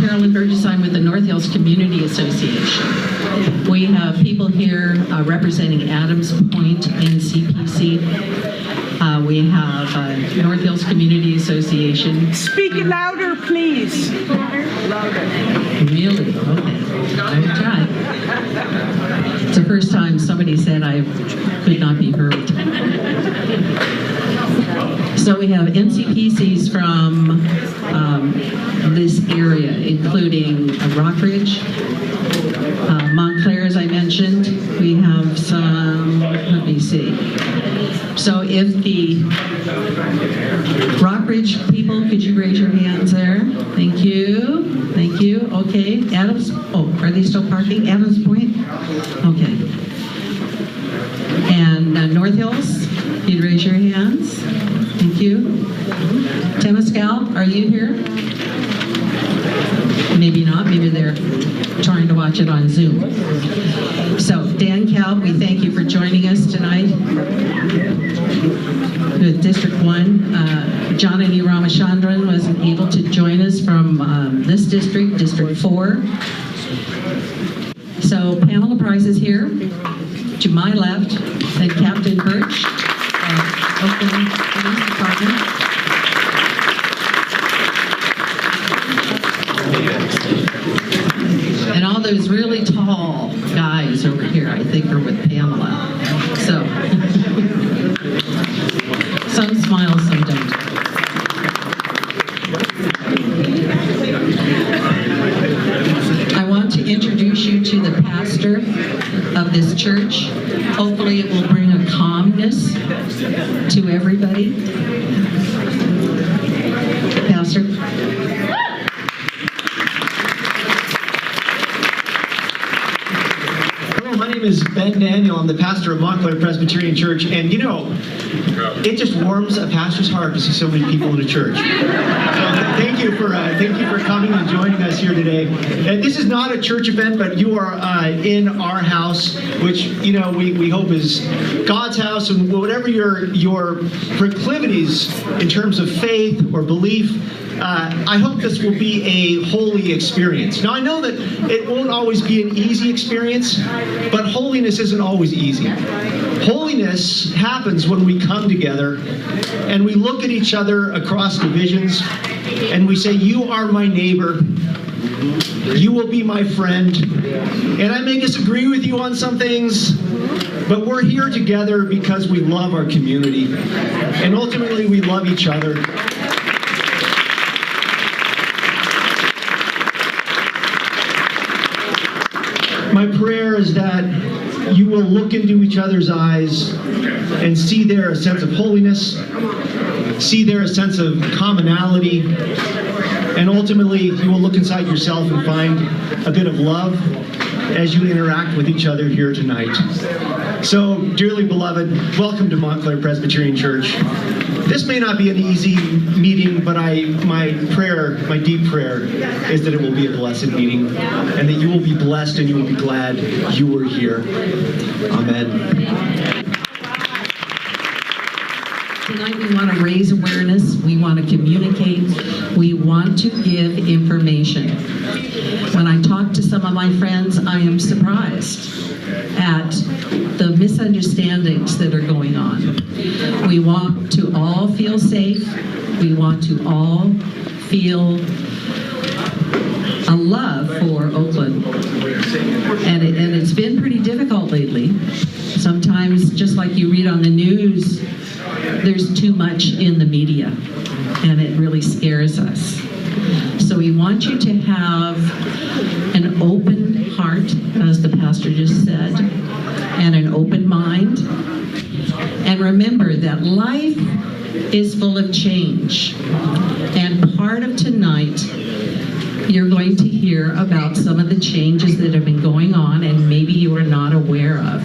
Carolyn Burgess. I'm with the North Hills Community Association. We have people here representing Adams Point NCPC. We have North Hills Community Association. Speak louder, please. Louder. Really? Okay. I will try. It's the first time somebody said I could not be heard. So we have NCPCs from this area, including Rockridge, Montclair, as I mentioned. We have some, let me see. So if the Rockridge people, could you raise your hands there? Thank you. Thank you. Okay. Adams, oh, are they still parking? Adams Point? Okay. And North Hills, you'd raise your hands. Thank you. Temescal, are you here? Maybe not. Maybe they're trying to watch it on Zoom. So, Dan Calb, we thank you for joining us tonight. With District 1, Janani Ramachandran wasn't able to join us from this district, District 4. So, Pamela Price is here. To my left, and Captain Burch of Oakland Police Department. And all those really tall guys over here, I think, are with Pamela. So, some smile, some don't. I want to introduce you to the pastor of this church. Hopefully it will bring a calmness to everybody. Pastor. Hello, my name is Ben Daniel. I'm the pastor of Montclair Presbyterian Church, and you know, it just warms a pastor's heart to see so many people in the church. So thank you for coming and joining us here today. And this is not a church event, but you are in our house, which you know we hope is God's house, and whatever your proclivities in terms of faith or belief. I hope this will be a holy experience. Now, I know that it won't always be an easy experience, but holiness isn't always easy. Holiness happens when we come together and we look at each other across divisions and we say, you are my neighbor, you will be my friend, and I may disagree with you on some things, but we're here together because we love our community, and ultimately we love each other. My prayer is that you will look into each other's eyes and see there a sense of holiness, see there a sense of commonality, and ultimately you will look inside yourself and find a bit of love as you interact with each other here tonight. So, dearly beloved, welcome to Montclair Presbyterian Church. This may not be an easy meeting, but my deep prayer, is that it will be a blessed meeting, and that you will be blessed and you will be glad you were here. Amen. Tonight we want to raise awareness, we want to communicate, we want to give information. When I talk to some of my friends, I am surprised at the misunderstandings that are going on. We want to all feel safe. We want to all feel a love for Oakland. And it's been pretty difficult lately. Sometimes, just like you read on the news, there's too much in the media, and it really scares us. So we want you to have an open heart, as the pastor just said, and an open mind. And remember that life is full of change. And part of tonight, you're going to hear about some of the changes that have been going on and maybe you are not aware of.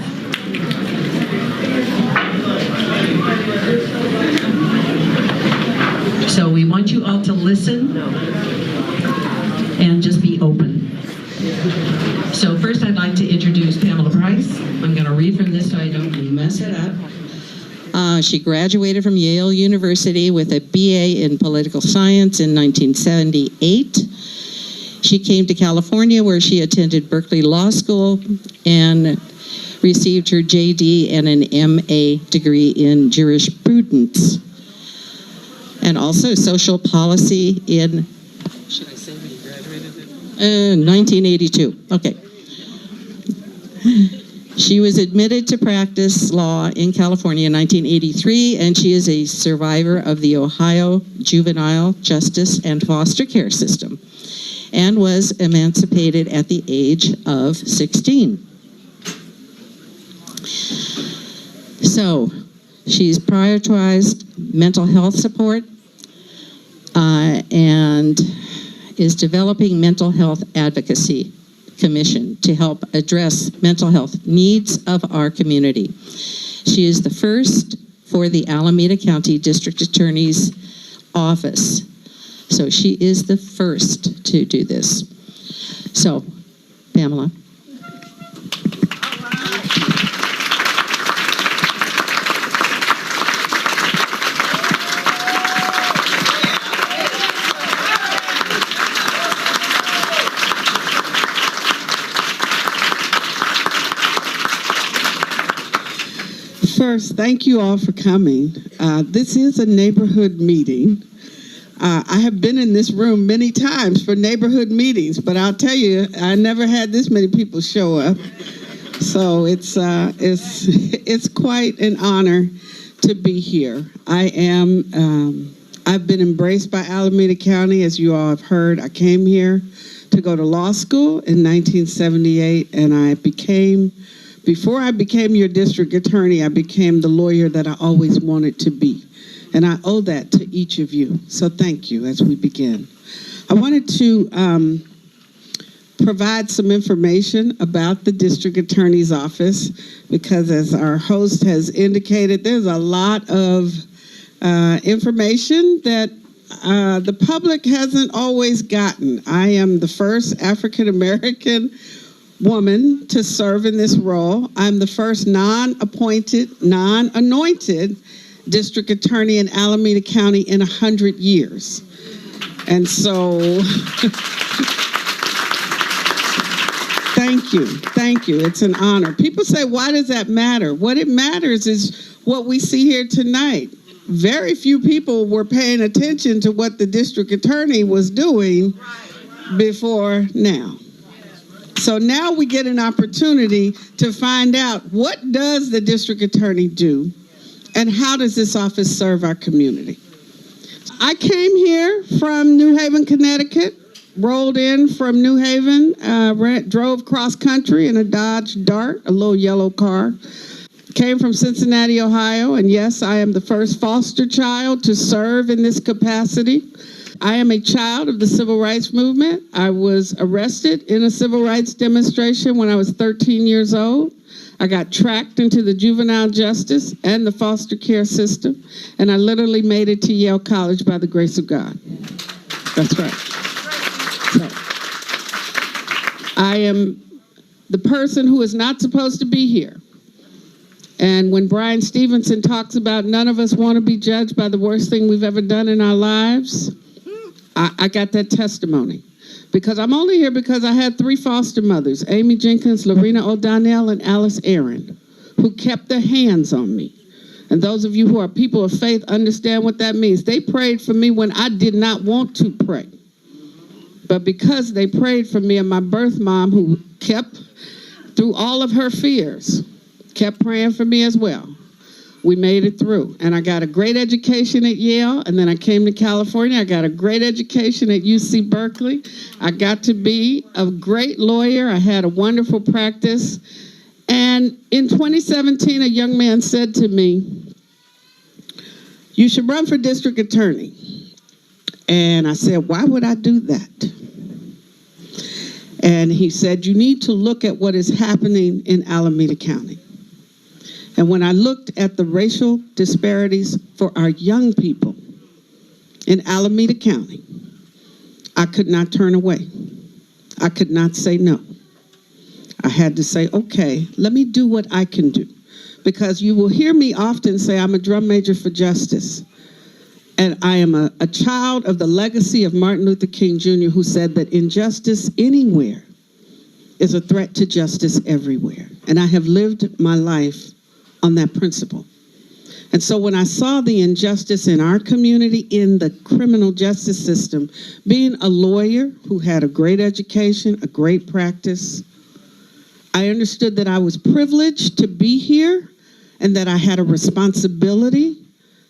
So we want you all to listen and just be open. So first I'd like to introduce Pamela Price. I'm going to read from this so I don't mess it up. She graduated from Yale University with a BA in political science in 1978. She came to California, where she attended Berkeley Law School and received her JD and an MA degree in jurisprudence, and also social policy in, should I say when you graduated? 1982. Okay. She was admitted to practice law in California in 1983, and she is a survivor of the Ohio juvenile justice and foster care system, and was emancipated at the age of 16. So, she's prioritized mental health support and is developing mental health advocacy commission to help address mental health needs of our community. She is the first for the Alameda County District Attorney's Office. So she is the first to do this. So, Pamela. First, thank you all for coming. This is a neighborhood meeting. I have been in this room many times for neighborhood meetings, but I'll tell you, I never had this many people show up. So it's quite an honor to be here. I've been embraced by Alameda County, as you all have heard. I came here to go to law school in 1978, and before I became your district attorney, I became the lawyer that I always wanted to be. And I owe that to each of you. So thank you as we begin. I wanted to provide some information about the district attorney's office, because as our host has indicated, there's a lot of information that the public hasn't always gotten. I am the first African-American woman to serve in this role. I'm the first non-appointed, non-anointed district attorney in Alameda County in 100 years. And so, thank you. It's an honor. People say, why does that matter? What it matters is what we see here tonight. Very few people were paying attention to what the district attorney was doing before now. So now we get an opportunity to find out, what does the district attorney do, and how does this office serve our community? I came here from New Haven, Connecticut, rolled in from New Haven, drove cross country in a Dodge Dart, a little yellow car. Came from Cincinnati, Ohio, and yes, I am the first foster child to serve in this capacity. I am a child of the civil rights movement. I was arrested in a civil rights demonstration when I was 13 years old. I got tracked into the juvenile justice and the foster care system, and I literally made it to Yale College by the grace of God. That's right. So, I am the person who is not supposed to be here. And when Brian Stevenson talks about none of us want to be judged by the worst thing we've ever done in our lives, I got that testimony. Because I'm only here because I had 3 foster mothers, Amy Jenkins, Lorena O'Donnell, and Alice Aaron, who kept their hands on me. And those of you who are people of faith understand what that means. They prayed for me when I did not want to pray. But because they prayed for me, and my birth mom, who kept, through all of her fears, kept praying for me as well, we made it through. And I got a great education at Yale, and then I came to California. I got a great education at UC Berkeley. I got to be a great lawyer. I had a wonderful practice. And in 2017, a young man said to me, "You should run for district attorney." And I said, "Why would I do that?" And he said, "You need to look at what is happening in Alameda County." And when I looked at the racial disparities for our young people in Alameda County, I could not turn away. I could not say no. I had to say, okay, let me do what I can do. Because you will hear me often say I'm a drum major for justice. And I am a child of the legacy of Martin Luther King Jr., who said that injustice anywhere is a threat to justice everywhere. And I have lived my life on that principle. And so when I saw the injustice in our community, in the criminal justice system, being a lawyer who had a great education, a great practice, I understood that I was privileged to be here and that I had a responsibility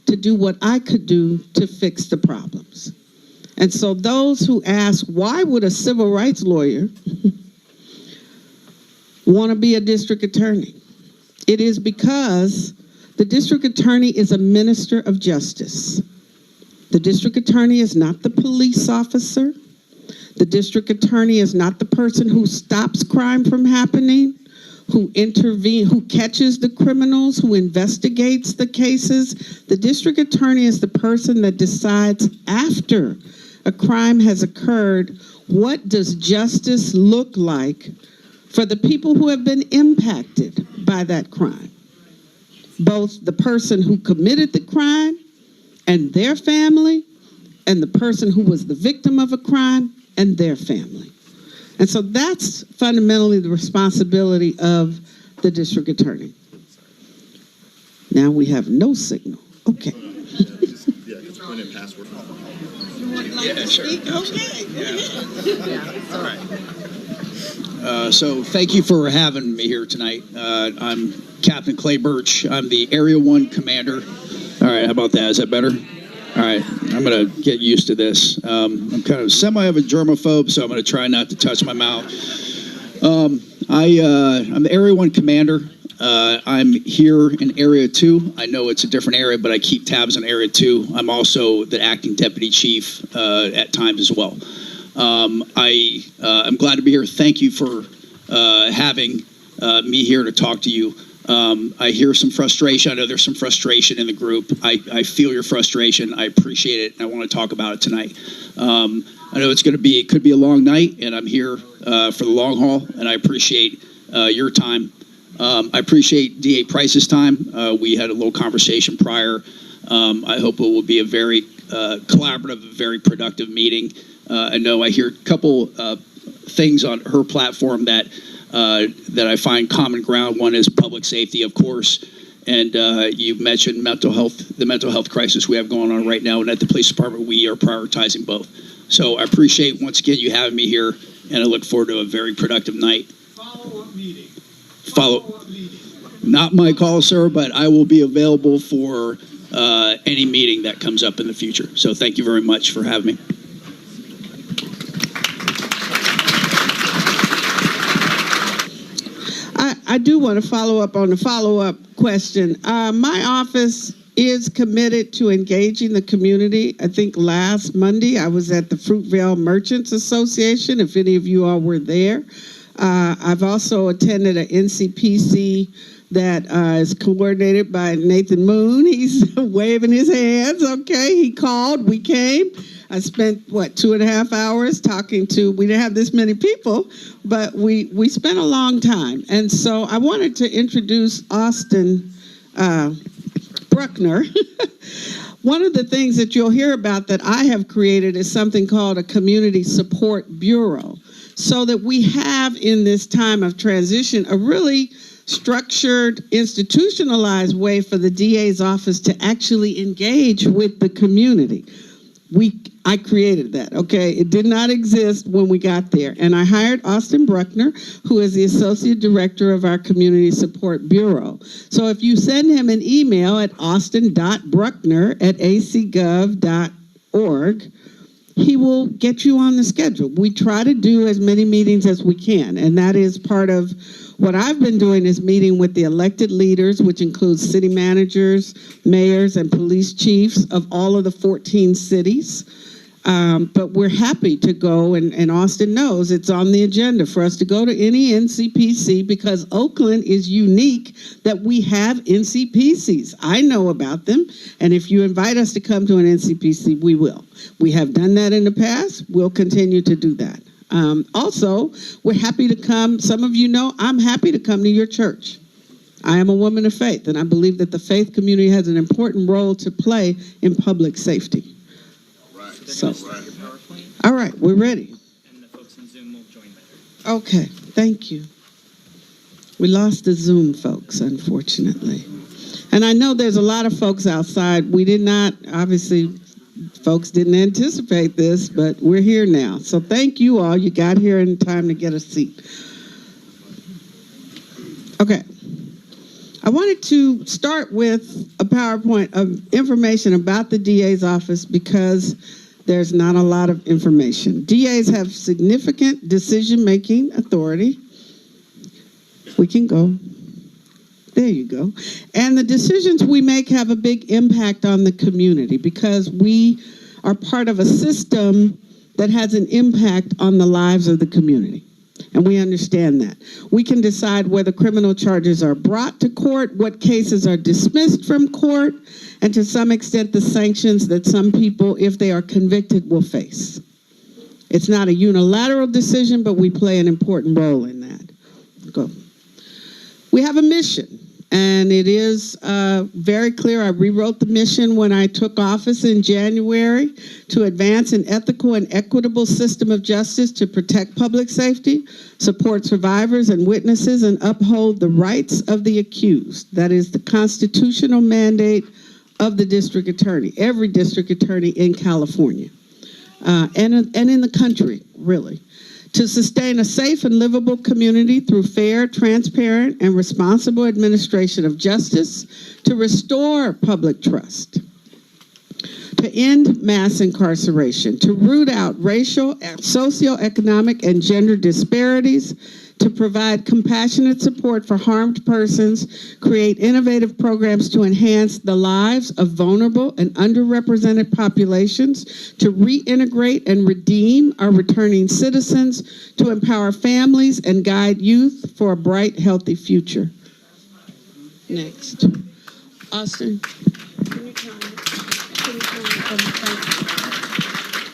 to do what I could do to fix the problems. And so those who ask, why would a civil rights lawyer want to be a district attorney? It is because the district attorney is a minister of justice. The district attorney is not the police officer. The district attorney is not the person who stops crime from happening, who intervenes, who catches the criminals, who investigates the cases. The district attorney is the person that decides after a crime has occurred, what does justice look like for the people who have been impacted by that crime? Both the person who committed the crime and their family, and the person who was the victim of a crime and their family. And so that's fundamentally the responsibility of the district attorney. Now we have no signal. Okay. Yeah, just put in password. Yeah, sure. Okay. Yeah. All right. So thank you for having me here tonight. I'm Captain Clay Burch. I'm the Area 1 Commander. All right, how about that? Is that better? All right, I'm going to get used to this. I'm kind of semi of a germaphobe, so I'm going to try not to touch my mouth. I'm the Area 1 Commander. I'm here in Area 2. I know it's a different area, but I keep tabs on Area 2. I'm also the Acting Deputy Chief at times as well. I'm glad to be here. Thank you for having me here to talk to you. I hear some frustration. I know there's some frustration in the group. I feel your frustration. I appreciate it, and I want to talk about it tonight. I know it could be a long night, and I'm here for the long haul, and I appreciate your time. I appreciate DA Price's time. We had a little conversation prior. I hope it will be a very collaborative, very productive meeting. I know I hear a couple things on her platform that I find common ground. One is public safety, of course, and you mentioned the mental health crisis we have going on right now, and at the police department we are prioritizing both. So I appreciate once again you having me here, and I look forward to a very productive night. Follow-up meeting. Not my call, sir, but I will be available for any meeting that comes up in the future. So thank you very much for having me. I do want to follow up on the follow-up question. My office is committed to engaging the community. I think last Monday I was at the Fruitvale Merchants Association, if any of you all were there. I've also attended an NCPC that is coordinated by Nathan Moon. He's waving his hands. Okay, he called, we came. I spent, 2.5 hours talking to, we didn't have this many people, but we spent a long time. And so I wanted to introduce Austin Bruckner. One of the things that you'll hear about that I have created is something called a Community Support Bureau, so that we have in this time of transition a really structured, institutionalized way for the DA's office to actually engage with the community. I created that, okay? It did not exist when we got there. And I hired Austin Bruckner, who is the Associate Director of our Community Support Bureau. So if you send him an email at austin.bruckner@acgov.org, he will get you on the schedule. We try to do as many meetings as we can, and that is part of what I've been doing, is meeting with the elected leaders, which includes city managers, mayors, and police chiefs of all of the 14 cities. But we're happy to go, and Austin knows it's on the agenda for us to go to any NCPC, because Oakland is unique that we have NCPCs. I know about them, and if you invite us to come to an NCPC, we will. We have done that in the past. We'll continue to do that. Also, we're happy to come. Some of you know I'm happy to come to your church. I am a woman of faith, and I believe that the faith community has an important role to play in public safety. Right. So, all right, we're ready. And the folks in Zoom will join later. Okay, thank you. We lost the Zoom folks, unfortunately. And I know there's a lot of folks outside. We did not, obviously, folks didn't anticipate this, but we're here now. So thank you all. You got here in time to get a seat. Okay. I wanted to start with a PowerPoint of information about the DA's office because there's not a lot of information. DAs have significant decision-making authority. We can go. There you go. And the decisions we make have a big impact on the community because we are part of a system that has an impact on the lives of the community. And we understand that. We can decide whether criminal charges are brought to court, what cases are dismissed from court, and to some extent the sanctions that some people, if they are convicted, will face. It's not a unilateral decision, but we play an important role in that. Go. We have a mission, and it is very clear. I rewrote the mission when I took office in January to advance an ethical and equitable system of justice to protect public safety, support survivors and witnesses, and uphold the rights of the accused. That is the constitutional mandate of the district attorney, every district attorney in California, and in the country, really. To sustain a safe and livable community through fair, transparent, and responsible administration of justice, to restore public trust, to end mass incarceration, to root out racial, socioeconomic, and gender disparities, to provide compassionate support for harmed persons, create innovative programs to enhance the lives of vulnerable and underrepresented populations, to reintegrate and redeem our returning citizens, to empower families and guide youth for a bright, healthy future. Next. Austin.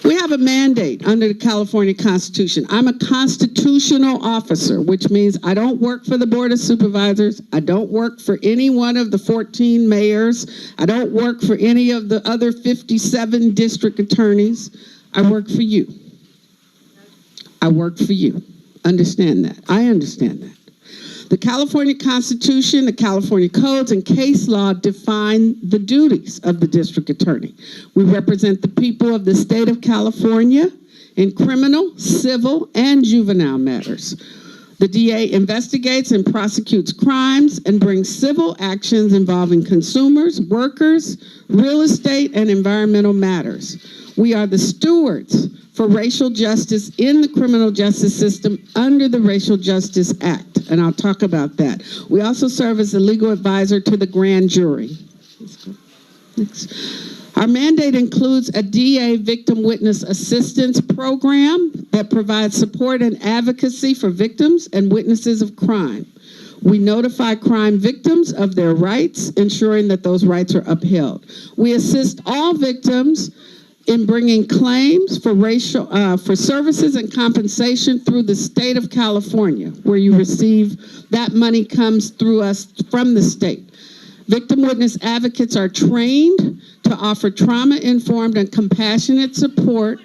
We have a mandate under the California Constitution. I'm a constitutional officer, which means I don't work for the Board of Supervisors. I don't work for any one of the 14 mayors. I don't work for any of the other 57 district attorneys. I work for you. I work for you. Understand that. I understand that. The California Constitution, the California codes, and case law define the duties of the district attorney. We represent the people of the state of California in criminal, civil, and juvenile matters. The DA investigates and prosecutes crimes and brings civil actions involving consumers, workers, real estate, and environmental matters. We are the stewards for racial justice in the criminal justice system under the Racial Justice Act, and I'll talk about that. We also serve as a legal advisor to the grand jury. Let's go. Next. Our mandate includes a DA victim witness assistance program that provides support and advocacy for victims and witnesses of crime. We notify crime victims of their rights, ensuring that those rights are upheld. We assist all victims in bringing claims for for services and compensation through the state of California, where you receive, that money comes through us from the state. Victim witness advocates are trained to offer trauma-informed and compassionate support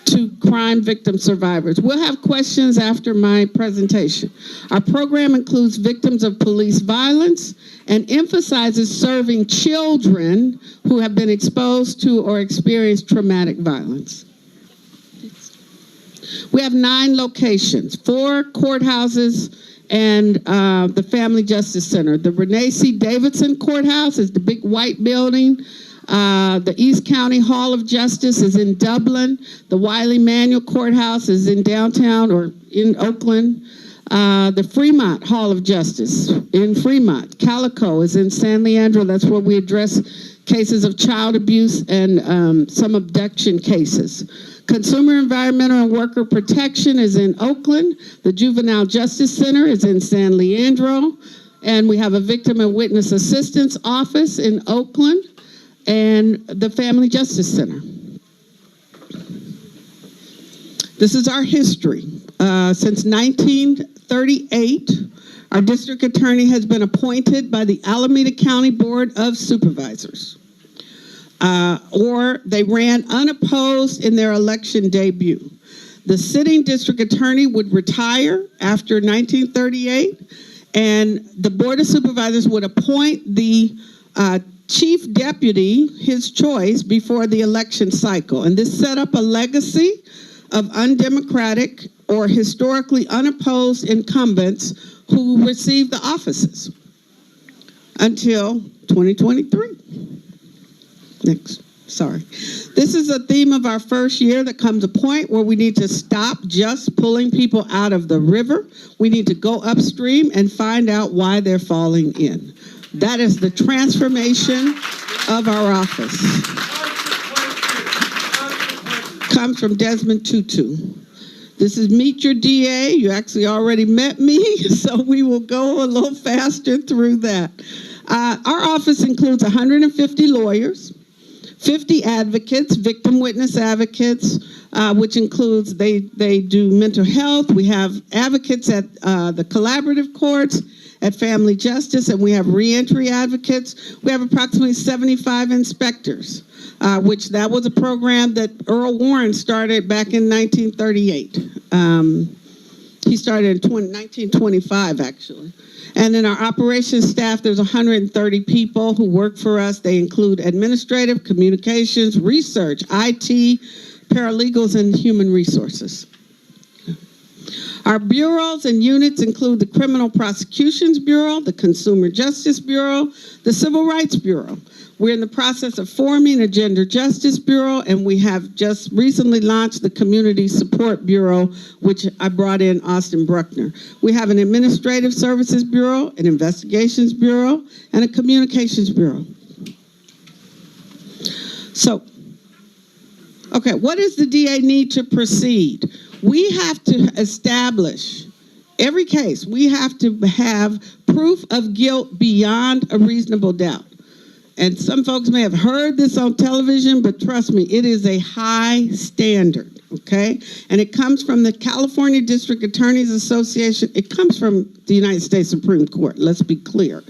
to crime victim survivors. We'll have questions after my presentation. Our program includes victims of police violence and emphasizes serving children who have been exposed to or experienced traumatic violence. We have 9 locations, 4 courthouses and the Family Justice Center. The Renee C. Davidson Courthouse is the big white building. The East County Hall of Justice is in Dublin. The Wiley Manuel Courthouse is in downtown or in Oakland. The Fremont Hall of Justice in Fremont. Calico is in San Leandro. That's where we address cases of child abuse and some abduction cases. Consumer Environmental and Worker Protection is in Oakland. The Juvenile Justice Center is in San Leandro. And we have a Victim and Witness Assistance Office in Oakland. And the Family Justice Center. This is our history. Since 1938, Our district attorney has been appointed by the Alameda County Board of Supervisors, or they ran unopposed in their election debut. The sitting district attorney would retire after 1938, and the Board of Supervisors would appoint the chief deputy, his choice, before the election cycle. And this set up a legacy of undemocratic or historically unopposed incumbents who received the offices until 2023. Next. Sorry. This is a theme of our first year. That comes a point where we need to stop just pulling people out of the river. We need to go upstream and find out why they're falling in. That is the transformation of our office. Comes from Desmond Tutu. This is Meet Your DA. You actually already met me, so we will go a little faster through that. Our office includes 150 lawyers, 50 advocates, victim witness advocates, which includes they do mental health. We have advocates at the collaborative courts, at family justice, and we have reentry advocates. We have approximately 75 inspectors, which that was a program that Earl Warren started back in 1938. He started in 1925, actually. And in our operations staff, there's 130 people who work for us. They include administrative, communications, research, IT, paralegals, and human resources. Our bureaus and units include the Criminal Prosecutions Bureau, the Consumer Justice Bureau, the Civil Rights Bureau. We're in the process of forming a Gender Justice Bureau, and we have just recently launched the Community Support Bureau, which I brought in Austin Bruckner. We have an Administrative Services Bureau, an Investigations Bureau, and a Communications Bureau. So, okay, what does the DA need to proceed? We have to establish, every case, we have to have proof of guilt beyond a reasonable doubt. And some folks may have heard this on television, but trust me, it is a high standard, okay? And it comes from the California District Attorneys Association. It comes from the United States Supreme Court, let's be clear.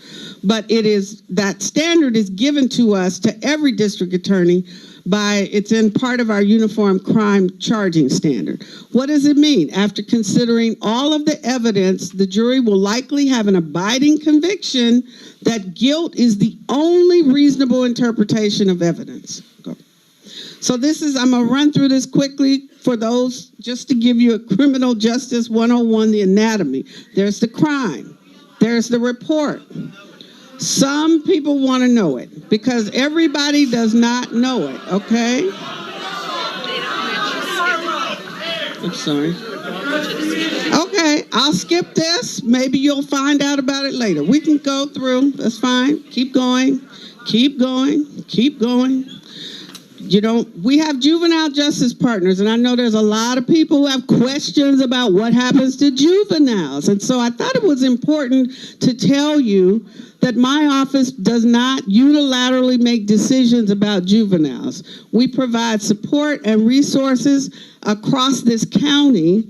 But it is, that standard is given to us, to every district attorney, it's in part of our uniform crime charging standard. What does it mean? After considering all of the evidence, the jury will likely have an abiding conviction that guilt is the only reasonable interpretation of evidence. Go. So this is, I'm going to run through this quickly for those, just to give you a criminal justice 101, the anatomy. There's the crime. There's the report. Some people want to know it because everybody does not know it, okay? I'm sorry. Okay, I'll skip this. Maybe you'll find out about it later. We can go through. That's fine. Keep going. Keep going. Keep going. You know, we have juvenile justice partners, and I know there's a lot of people who have questions about what happens to juveniles. And so I thought it was important to tell you that my office does not unilaterally make decisions about juveniles. We provide support and resources across this county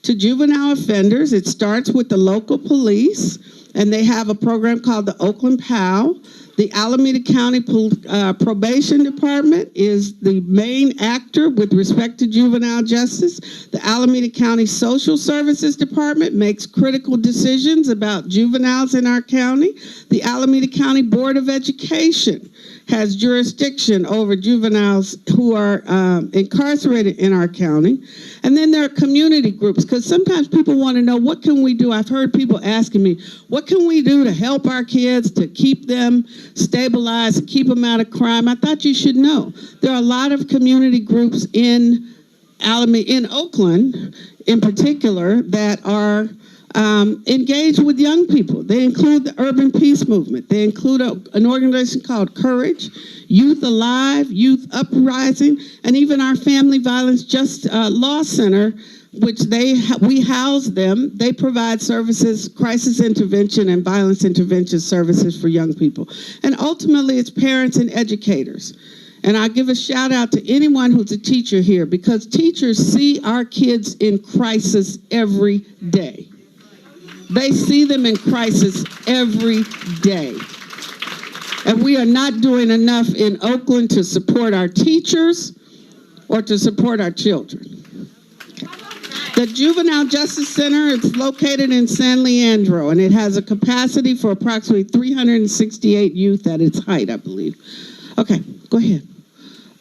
to juvenile offenders. It starts with the local police, and they have a program called the Oakland POW. The Alameda County Probation Department is the main actor with respect to juvenile justice. The Alameda County Social Services Department makes critical decisions about juveniles in our county. The Alameda County Board of Education has jurisdiction over juveniles who are incarcerated in our county. And then there are community groups, because sometimes people want to know, what can we do? I've heard people asking me, what can we do to help our kids, to keep them stabilized, keep them out of crime? I thought you should know. There are a lot of community groups in Oakland, in particular, that are engaged with young people. They include the Urban Peace Movement. They include an organization called Courage, Youth Alive, Youth Uprising, and even our Family Violence Law Center, which we house them. They provide services, crisis intervention and violence intervention services for young people. And ultimately, it's parents and educators. And I give a shout out to anyone who's a teacher here, because teachers see our kids in crisis every day. They see them in crisis every day. And we are not doing enough in Oakland to support our teachers or to support our children. The Juvenile Justice Center is located in San Leandro, and it has a capacity for approximately 368 youth at its height, I believe. Okay, go ahead.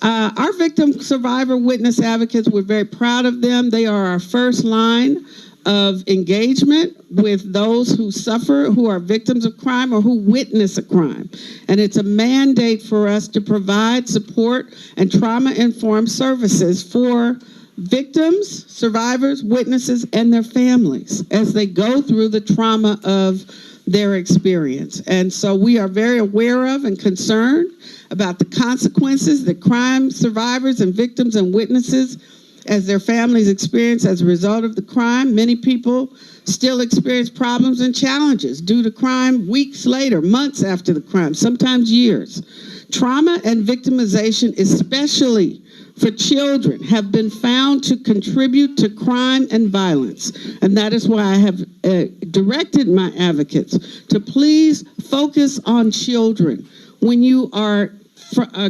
Our victim, survivor, witness advocates, we're very proud of them. They are our first line of engagement with those who suffer, who are victims of crime, or who witness a crime. And it's a mandate for us to provide support and trauma-informed services for victims, survivors, witnesses, and their families as they go through the trauma of their experience. And so we are very aware of and concerned about the consequences that crime survivors and victims and witnesses as their families experience as a result of the crime. Many people still experience problems and challenges due to crime weeks later, months after the crime, sometimes years. Trauma and victimization, especially for children, have been found to contribute to crime and violence. And that is why I have directed my advocates to please focus on children. When you are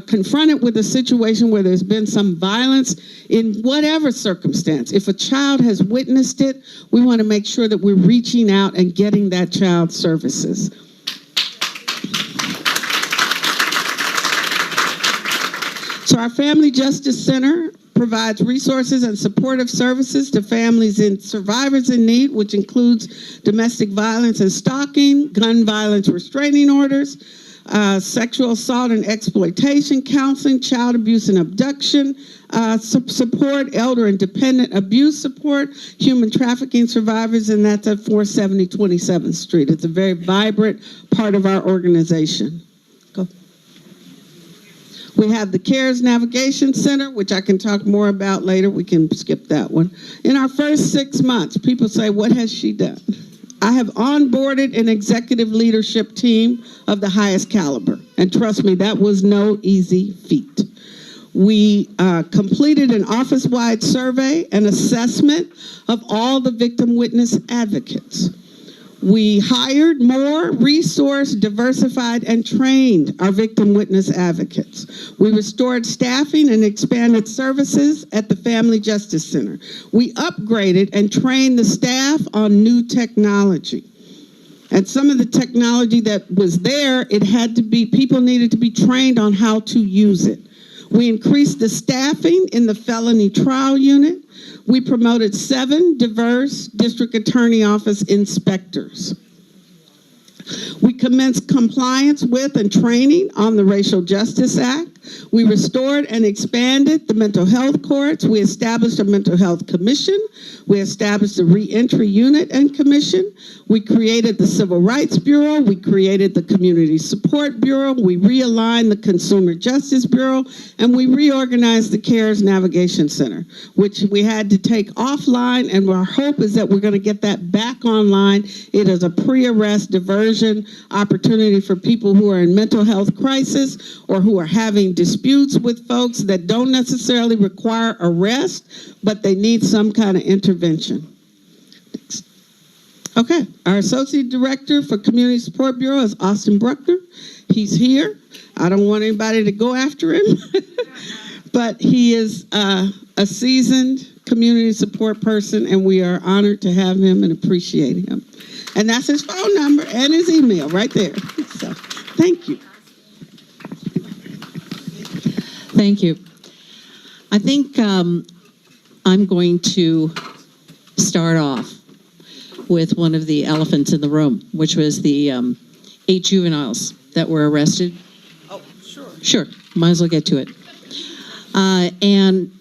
confronted with a situation where there's been some violence in whatever circumstance, if a child has witnessed it, we want to make sure that we're reaching out and getting that child services. So our Family Justice Center provides resources and supportive services to families and survivors in need, which includes domestic violence and stalking, gun violence restraining orders, sexual assault and exploitation counseling, child abuse and abduction support, elder and dependent abuse support, human trafficking survivors, and that's at 470 27th Street. It's a very vibrant part of our organization. Go. We have the CARES Navigation Center, which I can talk more about later. We can skip that one. In our first 6 months, people say, what has she done? I have onboarded an executive leadership team of the highest caliber. And trust me, that was no easy feat. We completed an office-wide survey and assessment of all the victim witness advocates. We hired more, resourced, diversified, and trained our victim witness advocates. We restored staffing and expanded services at the Family Justice Center. We upgraded and trained the staff on new technology. And some of the technology that was there, it had to be, people needed to be trained on how to use it. We increased the staffing in the felony trial unit. We promoted 7 diverse district attorney office inspectors. We commenced compliance with and training on the Racial Justice Act. We restored and expanded the mental health courts. We established a mental health commission. We established a reentry unit and commission. We created the Civil Rights Bureau. We created the Community Support Bureau. We realigned the Consumer Justice Bureau. And we reorganized the CARES Navigation Center, which we had to take offline. And our hope is that we're going to get that back online. It is a pre-arrest diversion opportunity for people who are in mental health crisis or who are having disputes with folks that don't necessarily require arrest, but they need some kind of intervention. Next. Okay, our Associate Director for Community Support Bureau is Austin Bruckner. He's here. I don't want anybody to go after him, but he is a seasoned community support person, and we are honored to have him and appreciate him. And that's his phone number and his email right there. So, thank you. Thank you. I think I'm going to start off with one of the elephants in the room, which was the 8 juveniles that were arrested. Oh, sure. Sure, might as well get to it. And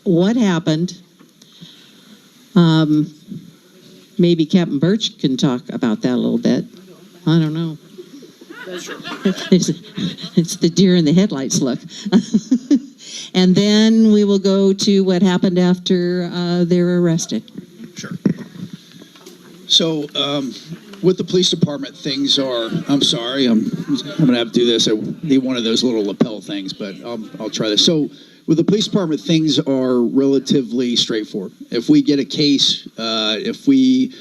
what happened, maybe Captain Burch can talk about that a little bit. I don't know. It's the deer in the headlights look. And then we will go to what happened after they were arrested. Sure. So with the police department, things are, I'm sorry, I'm going to have to do this. I need one of those little lapel things, but I'll try this. So with the police department, things are relatively straightforward. If we get a case, if we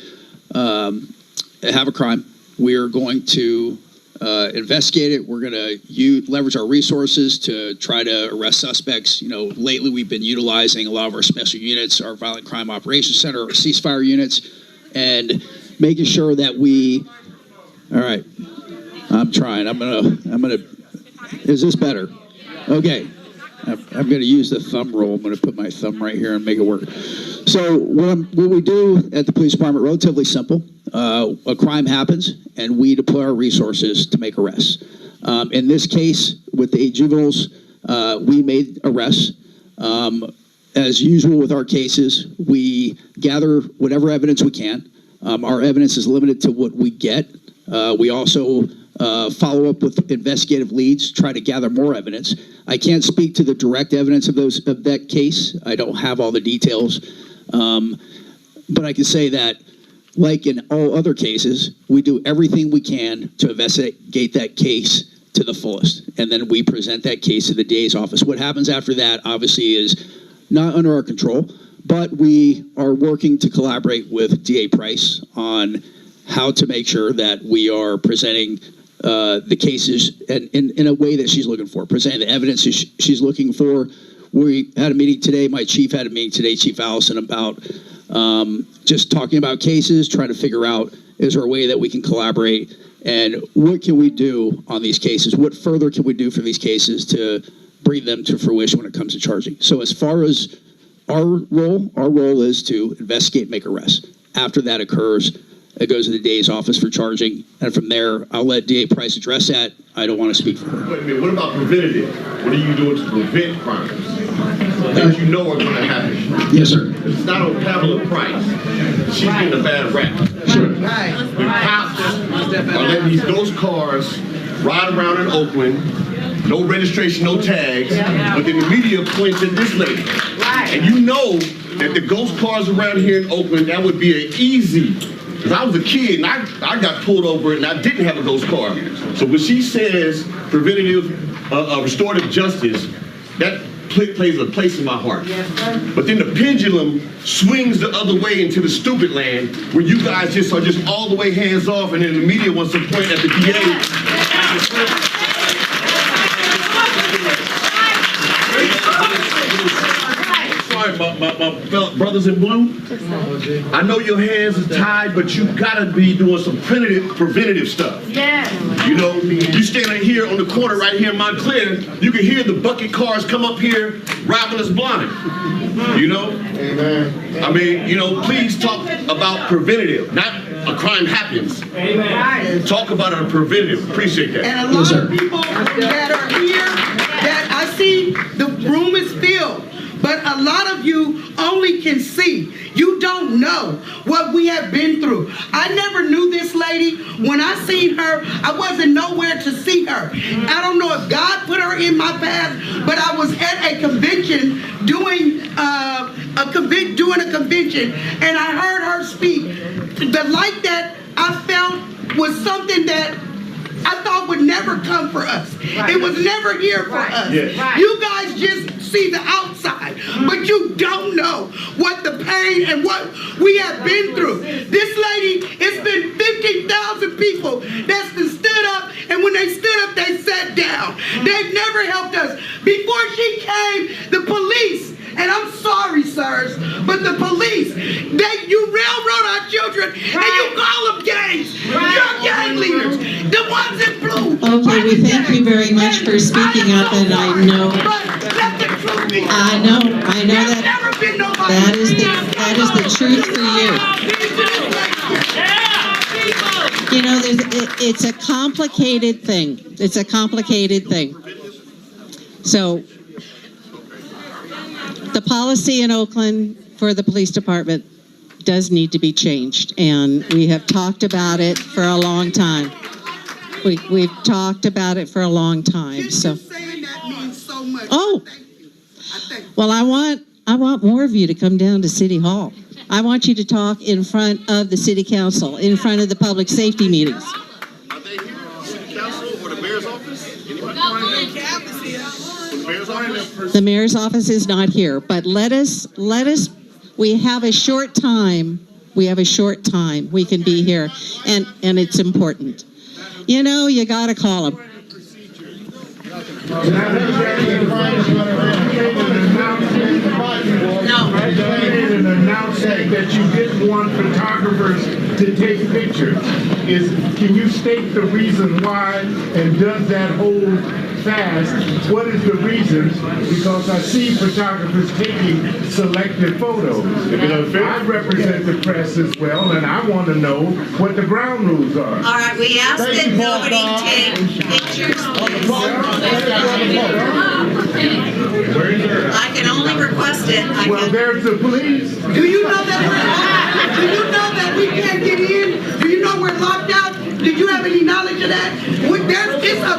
have a crime. We are going to investigate it. We're going to leverage our resources to try to arrest suspects. You know, lately we've been utilizing a lot of our special units, our Violent Crime Operations Center, our ceasefire units, and making sure that we. All right, I'm trying. I'm gonna. Is this better? Okay. I'm going to use the thumb rule. I'm going to put my thumb right here and make it work. So what we do at the police department, relatively simple. A crime happens, and we deploy our resources to make arrests. In this case, with the 8 juveniles, we made arrests. As usual with our cases, we gather whatever evidence we can. Our evidence is limited to what we get. We also follow up with investigative leads, try to gather more evidence. I can't speak to the direct evidence of that case. I don't have all the details. But I can say that, like in all other cases, we do everything we can to investigate that case to the fullest. And then we present that case to the DA's office. What happens after that, obviously, is not under our control, but we are working to collaborate with DA Price on how to make sure that we are presenting the cases in a way that she's looking for, presenting the evidence she's looking for. We had a meeting today, my chief had a meeting today, Chief Allison, about just talking about cases, trying to figure out, is there a way that we can collaborate, and what can we do on these cases? What further can we do for these cases to bring them to fruition when it comes to charging? So as far as our role is to investigate, make arrests. After that occurs, it goes to the DA's office for charging, and from there, I'll let DA Price address that. I don't want to speak for her. Wait a minute, what about preventative? What are you doing to prevent crimes? Things you know are going to happen. Yes, sir. It's not on Pamela Price. She's getting a bad rap. Sure. The cops are letting these ghost cars ride around in Oakland, no registration, no tags, but then the media points at this lady. And you know that the ghost cars around here in Oakland, that would be an easy. Because I was a kid and I got pulled over and I didn't have a ghost car. So when she says preventative, restorative justice, that plays a place in my heart. But then the pendulum swings the other way into the stupid land where you guys just are just all the way hands off, and then the media wants to point at the DA. My brothers in blue, I know your hands are tied, but you gotta be doing some preventative stuff. Yeah. You know, you standing here on the corner right here in Montclair, you can hear the bucket cars come up here robbing us blind. You know? Amen. I mean, you know, please talk about preventative, not a crime happens. Amen. Talk about a preventative. Appreciate that. And a lot of people that are here, that I see the room is filled. But a lot of you only can see. You don't know what we have been through. I never knew this lady. When I seen her, I wasn't nowhere to see her. I don't know if God put her in my path, but I was at a convention doing a convention, and I heard her speak. The light that I felt was something that I thought would never come for us. Right. It was never here for us. Yes. Right. You guys just see the outside, but you don't know what the pain and what we have been through. This lady, it's been 15,000 people that's been stood up, and when they stood up, they sat down. They've never helped us. Before she came, the police, and I'm sorry, sirs, but the police, you railroad our children, and you call them gangs. You're gang leaders, the ones in blue. Okay, we thank you very much for speaking up, and I know that is the truth for you. You know, it's a complicated thing. It's a complicated thing. So, the policy in Oakland for the police department does need to be changed, and we have talked about it for a long time. We've talked about it for a long time. So, saying that means so much. Oh, well, I want more of you to come down to City Hall. I want you to talk in front of the City Council, in front of the public safety meetings. Are they here? City Council or the mayor's office? Anybody? The mayor's office? The mayor's office is not here, but let us, we have a short time We have a short time we can be here, and it's important. You know, you got to call them. You made an announcement that you didn't want photographers to take pictures. Can you state the reason why, and does that hold fast? What is the reason? Because I see photographers taking selected photos. I represent the press as well, and I want to know what the ground rules are. All right, we ask that nobody take pictures, please. I can only request it. Well, there's the police. Do you know that we can't get in? Do you know we're locked out? Did you have any knowledge of that? It's a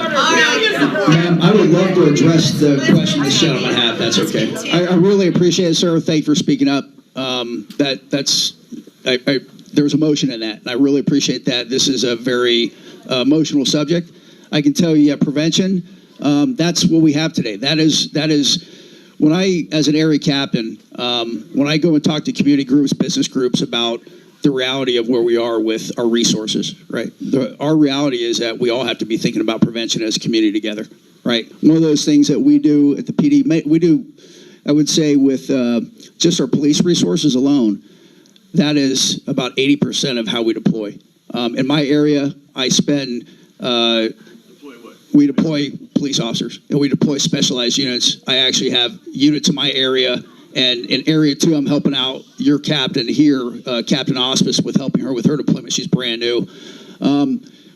million support. Ma'am, I would love to address the question this gentleman had. That's okay. I really appreciate it, sir. Thank you for speaking up. There's emotion in that, and I really appreciate that. This is a very emotional subject. I can tell you, prevention. That's what we have today. That is when I, as an area captain, when I go and talk to community groups, business groups about the reality of where we are with our resources, right? Our reality is that we all have to be thinking about prevention as a community together, right? One of those things that we do at the PD, we do, I would say, with just our police resources alone, that is about 80% of how we deploy. In my area, I spend, we deploy police officers, and we deploy specialized units. I actually have units in my area. And in Area 2, I'm helping out your captain here, Captain Auspice, with helping her with her deployment. She's brand new.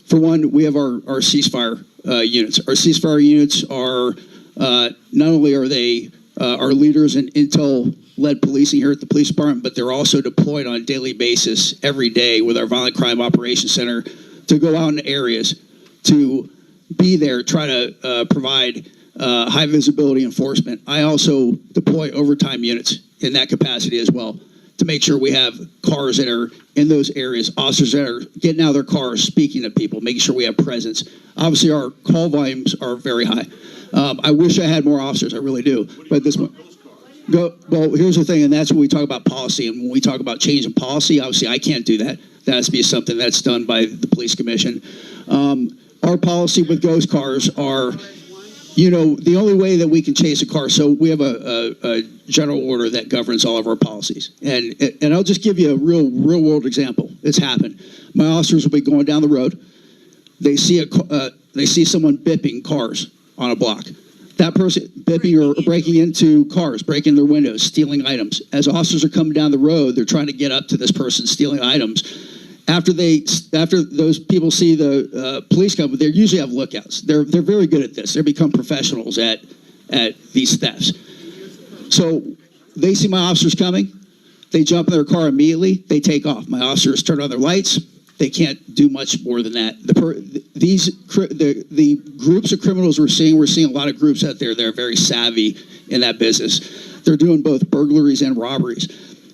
For one, we have our ceasefire units. Our ceasefire units are, not only are they our leaders in intel-led policing here at the police department, but they're also deployed on a daily basis every day with our Violent Crime Operations Center to go out in areas to be there, try to provide high visibility enforcement. I also deploy overtime units in that capacity as well to make sure we have cars that are in those areas, officers that are getting out of their cars, speaking to people, making sure we have presence. Obviously, our call volumes are very high. I wish I had more officers, I really do. But this one, well, here's the thing, and that's when we talk about policy. And when we talk about changing policy, obviously I can't do that. That has to be something that's done by the police commission. Our policy with ghost cars are, you know, the only way that we can chase a car. So we have a general order that governs all of our policies. And I'll just give you a real world example. It's happened. My officers will be going down the road. They see someone bipping cars on a block. That person bipping or breaking into cars, breaking their windows, stealing items. As officers are coming down the road, they're trying to get up to this person stealing items. After those people see the police come, they usually have lookouts. They're very good at this. They become professionals at these thefts. So they see my officers coming. They jump in their car immediately. They take off. My officers turn on their lights. They can't do much more than that. The groups of criminals we're seeing a lot of groups out there that are very savvy in that business. They're doing both burglaries and robberies.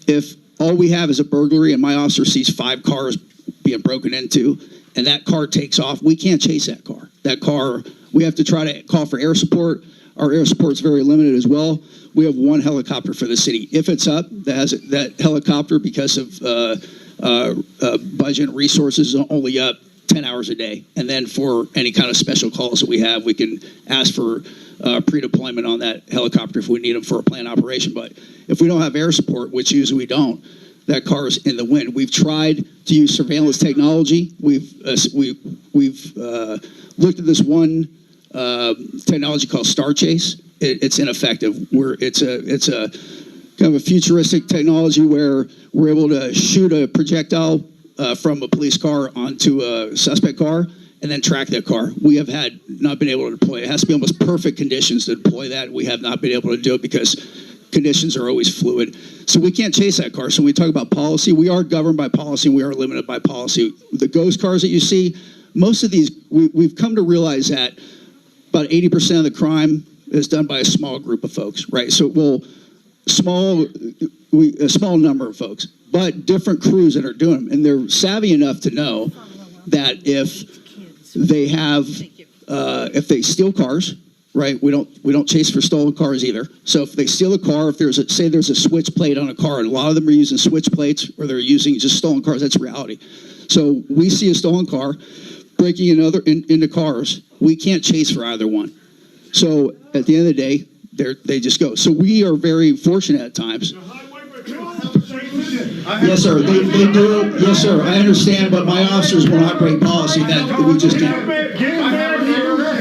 If all we have is a burglary and my officer sees 5 cars being broken into and that car takes off, we can't chase that car. That car, we have to try to call for air support. Our air support's very limited as well. We have 1 helicopter for the city. If it's up, that helicopter, because of budget and resources, is only up 10 hours a day. And then for any kind of special calls that we have, we can ask for pre-deployment on that helicopter if we need them for a planned operation. But if we don't have air support, which usually we don't, that car is in the wind. We've tried to use surveillance technology. We've looked at this one technology called Star Chase. It's ineffective. It's a kind of a futuristic technology where we're able to shoot a projectile from a police car onto a suspect car and then track that car. We have not been able to deploy. It has to be almost perfect conditions to deploy that. We have not been able to do it because conditions are always fluid. So we can't chase that car. So when we talk about policy, we are governed by policy and we are limited by policy. The ghost cars that you see, most of these, we've come to realize that about 80% of the crime is done by a small group of folks, right? So a small number of folks, but different crews that are doing them. And they're savvy enough to know that if they steal cars, right? We don't chase for stolen cars either. So if they steal a car, if there's a switch plate on a car, and a lot of them are using switch plates or they're using just stolen cars, that's reality. So we see a stolen car breaking into cars. We can't chase for either one. So at the end of the day, they just go. So we are very fortunate at times. Yes, sir. They do. Yes, sir. I understand, but my officers will not break policy. That we just can't.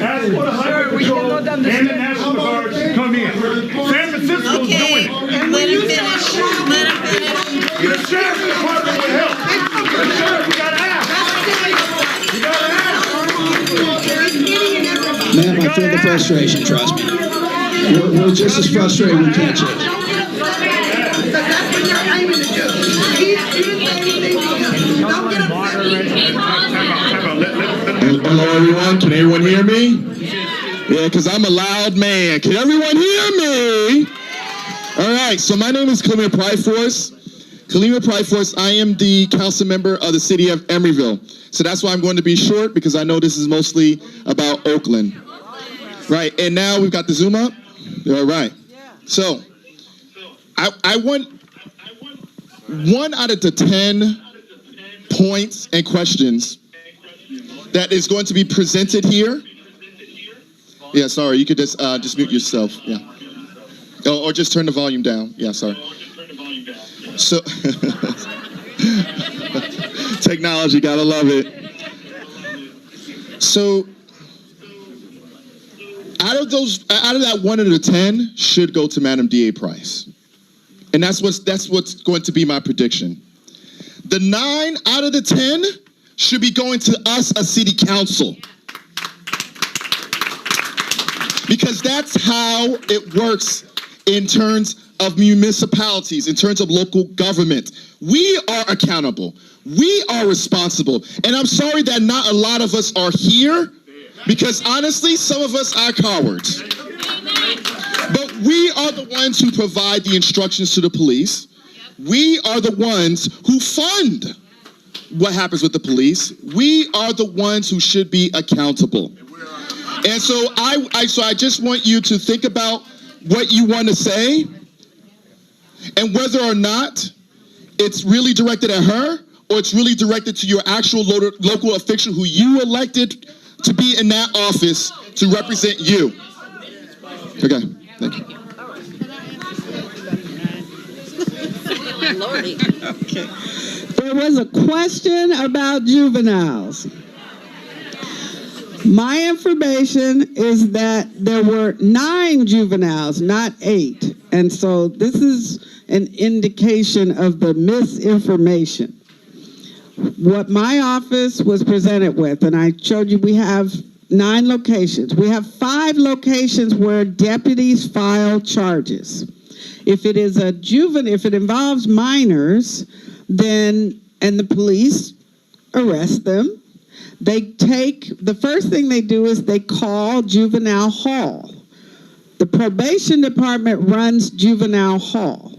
Ask for the highway patrol and the National Guard to come in. San Francisco's doing it. Let him finish. Let him finish. The sheriff's department would help. The sheriff, you gotta ask. You gotta ask. Ma'am, I feel the frustration. Trust me. We're just as frustrated. We can't change. That's what you're aiming to do. You didn't say anything to you. Don't get upset. Hello, everyone. Can everyone hear me? Yeah, because I'm a loud man. Can everyone hear me? All right. So my name is Kalima Pryforce. I am the council member of the city of Emeryville. So that's why I'm going to be short, because I know this is mostly about Oakland. Right. And now we've got the Zoom up. All right. So I want 1 out of the 10 points and questions that is going to be presented here. Yeah, sorry, you could just mute yourself. Yeah. Or just turn the volume down. Yeah, sorry. So technology, gotta love it. So out of that 1 out of 10 should go to Madam DA Price. And that's what's going to be my prediction. The 9 out of the 10 should be going to us as city council. Because that's how it works in terms of municipalities, in terms of local government. We are accountable. We are responsible. And I'm sorry that not a lot of us are here, because honestly, some of us are cowards. But we are the ones who provide the instructions to the police. We are the ones who fund what happens with the police. We are the ones who should be accountable. And so I just want you to think about what you want to say and whether or not it's really directed at her or it's really directed to your actual local official who you elected to be in that office to represent you. Okay, thank you. Okay. There was a question about juveniles. My information is that there were 9 juveniles, not 8. And so this is an indication of the misinformation. What my office was presented with, and I showed you we have 9 locations. We have 5 locations where deputies file charges. If it is if it involves minors, then, and the police arrest them, the first thing they do is they call juvenile hall. The probation department runs juvenile hall.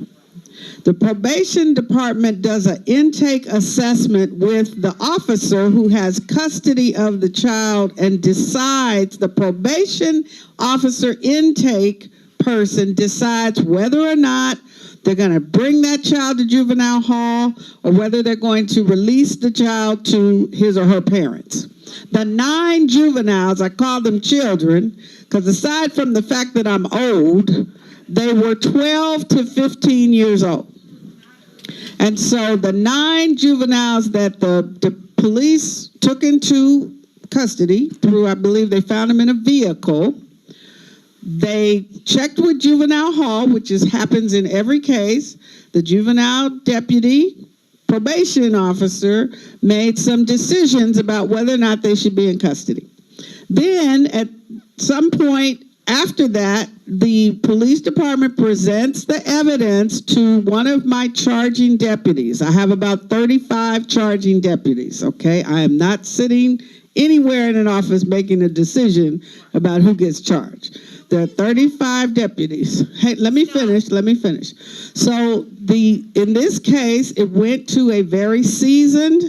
The probation department does an intake assessment with the officer who has custody of the child and decides, the probation officer intake person decides whether or not they're going to bring that child to juvenile hall or whether they're going to release the child to his or her parents. The 9 juveniles, I call them children, because aside from the fact that I'm old, they were 12 to 15 years old. And so the 9 juveniles that the police took into custody through, I believe they found them in a vehicle, they checked with juvenile hall, which happens in every case. The juvenile deputy probation officer made some decisions about whether or not they should be in custody. Then at some point after that, the police department presents the evidence to one of my charging deputies. I have about 35 charging deputies, okay? I am not sitting anywhere in an office making a decision about who gets charged. There are 35 deputies. Hey, let me finish. So in this case, it went to a very seasoned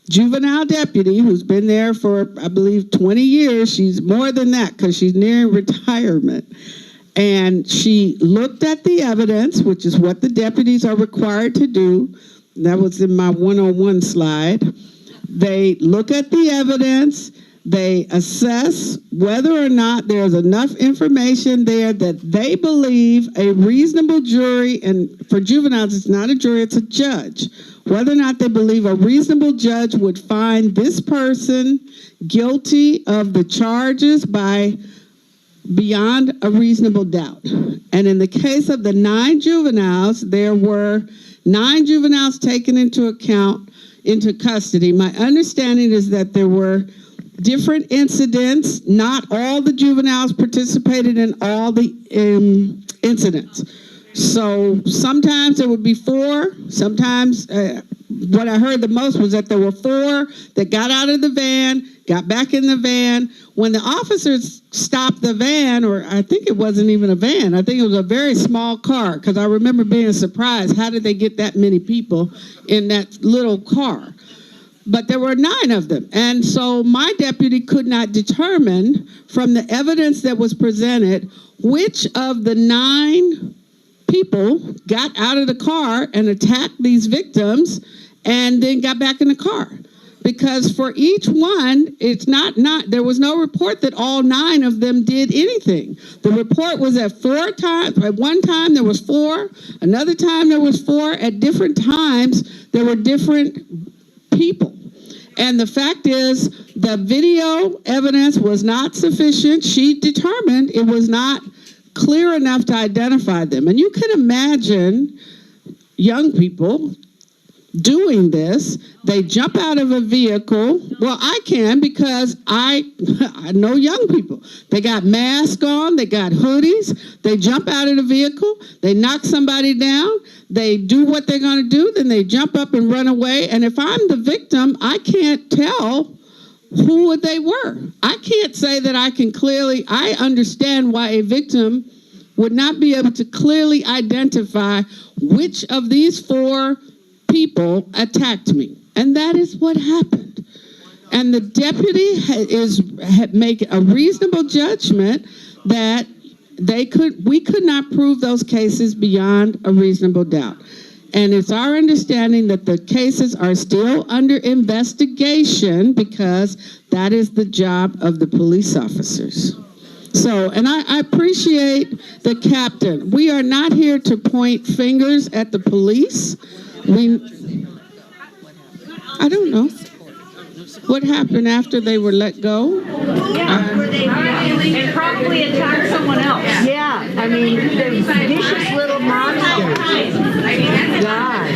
juvenile deputy who's been there for, I believe, 20 years. She's more than that because she's near retirement. And she looked at the evidence, which is what the deputies are required to do. That was in my 101 slide. They look at the evidence. They assess whether or not there's enough information there that they believe a reasonable jury, and for juveniles, it's not a jury, it's a judge, whether or not they believe a reasonable judge would find this person guilty of the charges by beyond a reasonable doubt. And in the case of the 9 juveniles, there were 9 juveniles taken into custody. My understanding is that there were different incidents. Not all the juveniles participated in all the incidents. So sometimes there would be 4. Sometimes what I heard the most was that there were 4 that got out of the van, got back in the van. When the officers stopped the van, or I think it wasn't even a van, I think it was a very small car, because I remember being surprised, how did they get that many people in that little car? But there were 9 of them. And so my deputy could not determine from the evidence that was presented which of the 9 people got out of the car and attacked these victims and then got back in the car. Because for each one, it's not there was no report that all 9 of them did anything. The report was at 4 times. At one time there was 4, another time there was 4. At different times there were different people. And the fact is, the video evidence was not sufficient. She determined it was not clear enough to identify them. And you can imagine young people doing this. They jump out of a vehicle. Well, I can, because I know young people. They got masks on, they got hoodies, they jump out of the vehicle, they knock somebody down, they do what they're going to do, then they jump up and run away. And if I'm the victim, I can't tell who they were. I can't say that I understand why a victim would not be able to clearly identify which of these 4 people attacked me. And that is what happened. And the deputy had make a reasonable judgment that we could not prove those cases beyond a reasonable doubt. And it's our understanding that the cases are still under investigation, because that is the job of the police officers. So, and I appreciate the captain. We are not here to point fingers at the police. I don't know what happened after they were let go. And probably attacked someone else. Yeah, I mean, they're vicious little monsters. God.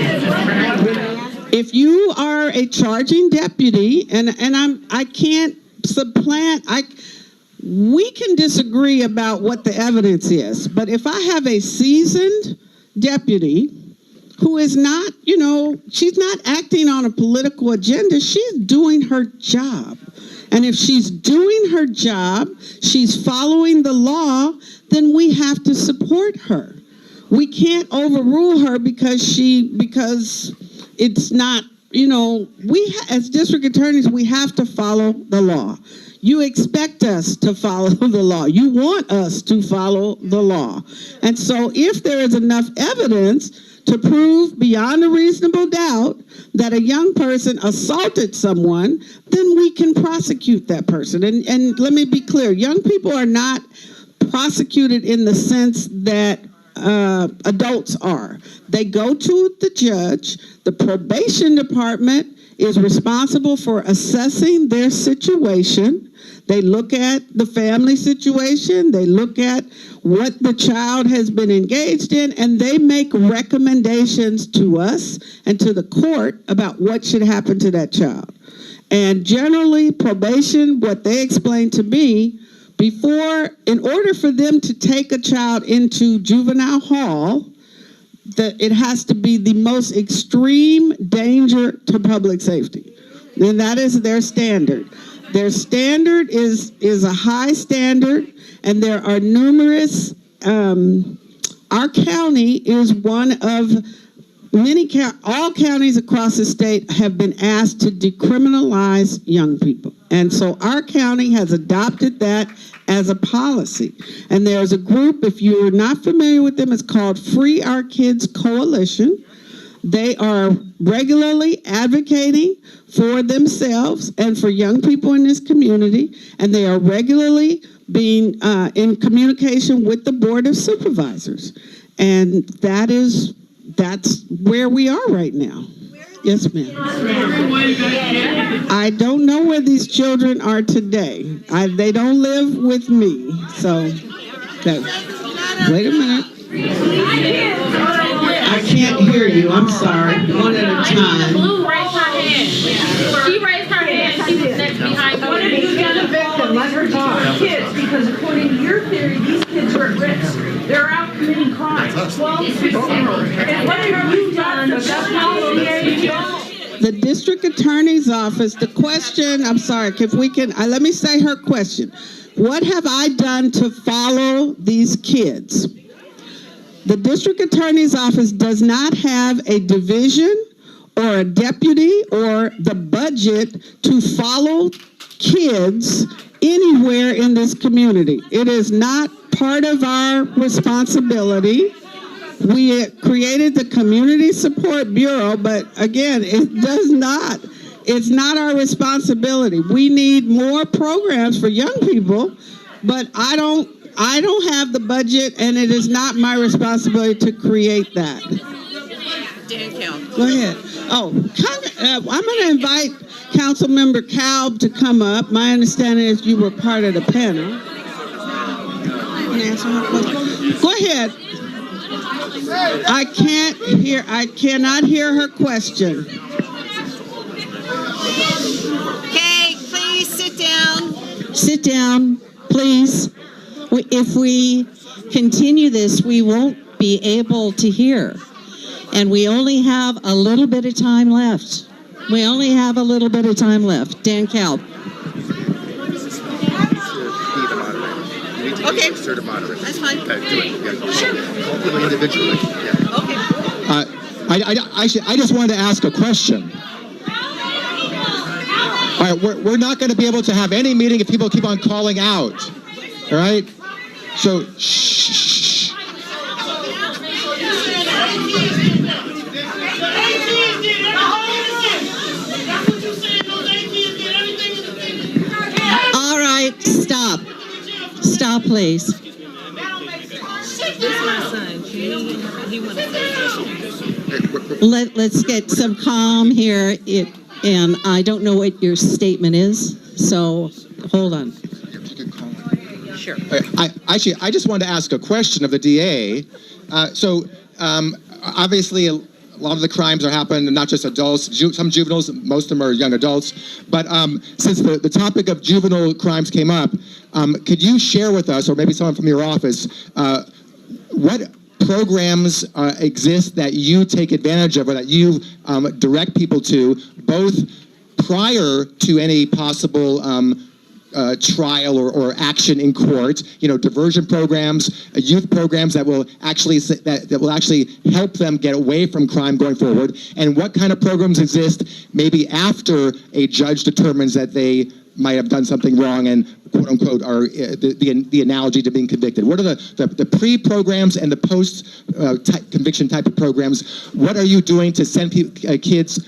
If you are a charging deputy, and I can't supplant, we can disagree about what the evidence is, but if I have a seasoned deputy who is not, she's not acting on a political agenda, she's doing her job. And if she's doing her job, she's following the law, then we have to support her. We can't overrule her because it's not, as district attorneys, we have to follow the law. You expect us to follow the law. You want us to follow the law. And so if there is enough evidence to prove beyond a reasonable doubt that a young person assaulted someone, then we can prosecute that person. And let me be clear, young people are not prosecuted in the sense that adults are. They go to the judge. The probation department is responsible for assessing their situation. They look at the family situation. They look at what the child has been engaged in, and they make recommendations to us and to the court about what should happen to that child. And generally, probation, what they explained to me, in order for them to take a child into juvenile hall, that it has to be the most extreme danger to public safety. And that is their standard. Their standard is a high standard, and there are numerous, our county is one of all counties across the state have been asked to decriminalize young people. And so our county has adopted that as a policy. And there's a group, if you're not familiar with them, it's called Free Our Kids Coalition. They are regularly advocating for themselves and for young people in this community, and they are regularly being in communication with the Board of Supervisors. And that's where we are right now. Yes, ma'am. I don't know where these children are today. They don't live with me, so wait a minute. I can't hear you. I'm sorry. One at a time. Blue raised her hand. She raised her hand. She was next behind her. What have you done to victim? Let her talk. Kids, because according to your theory, these kids are at risk. They're out committing crimes. 12, 16. And what have you done to the district attorney's office, the question, I'm sorry, if we can, let me say her question. What have I done to follow these kids? The district attorney's office does not have a division or a deputy or the budget to follow kids anywhere in this community. It is not part of our responsibility. We created the Community Support Bureau, but again, it's not our responsibility. We need more programs for young people, but I don't have the budget, and it is not my responsibility to create that. Go ahead. Oh, I'm going to invite Councilmember Kalb to come up. My understanding is you were part of the panel. Go ahead. I cannot hear her question. Okay, please sit down. Sit down, please. If we continue this, we won't be able to hear. And we only have a little bit of time left. Dan Kalb. Okay. That's fine. Individually. Okay. I just wanted to ask a question. All right, we're not going to be able to have any meeting if people keep on calling out. All right? So, shh. All right, stop. Stop, please. This is my son. He wants to say Let's get some calm here. And I don't know what your statement is, so hold on. Sure. I just wanted to ask a question of the DA. Obviously, a lot of the crimes are happening, not just adults, some juveniles, most of them are young adults. But since the topic of juvenile crimes came up, could you share with us, or maybe someone from your office, what programs exist that you take advantage of or that you direct people to, both prior to any possible trial or action in court, diversion programs, youth programs that will actually help them get away from crime going forward, and what kind of programs exist maybe after a judge determines that they might have done something wrong and quote unquote are the analogy to being convicted. What are the pre-programs and the post-conviction type of programs? What are you doing to send kids,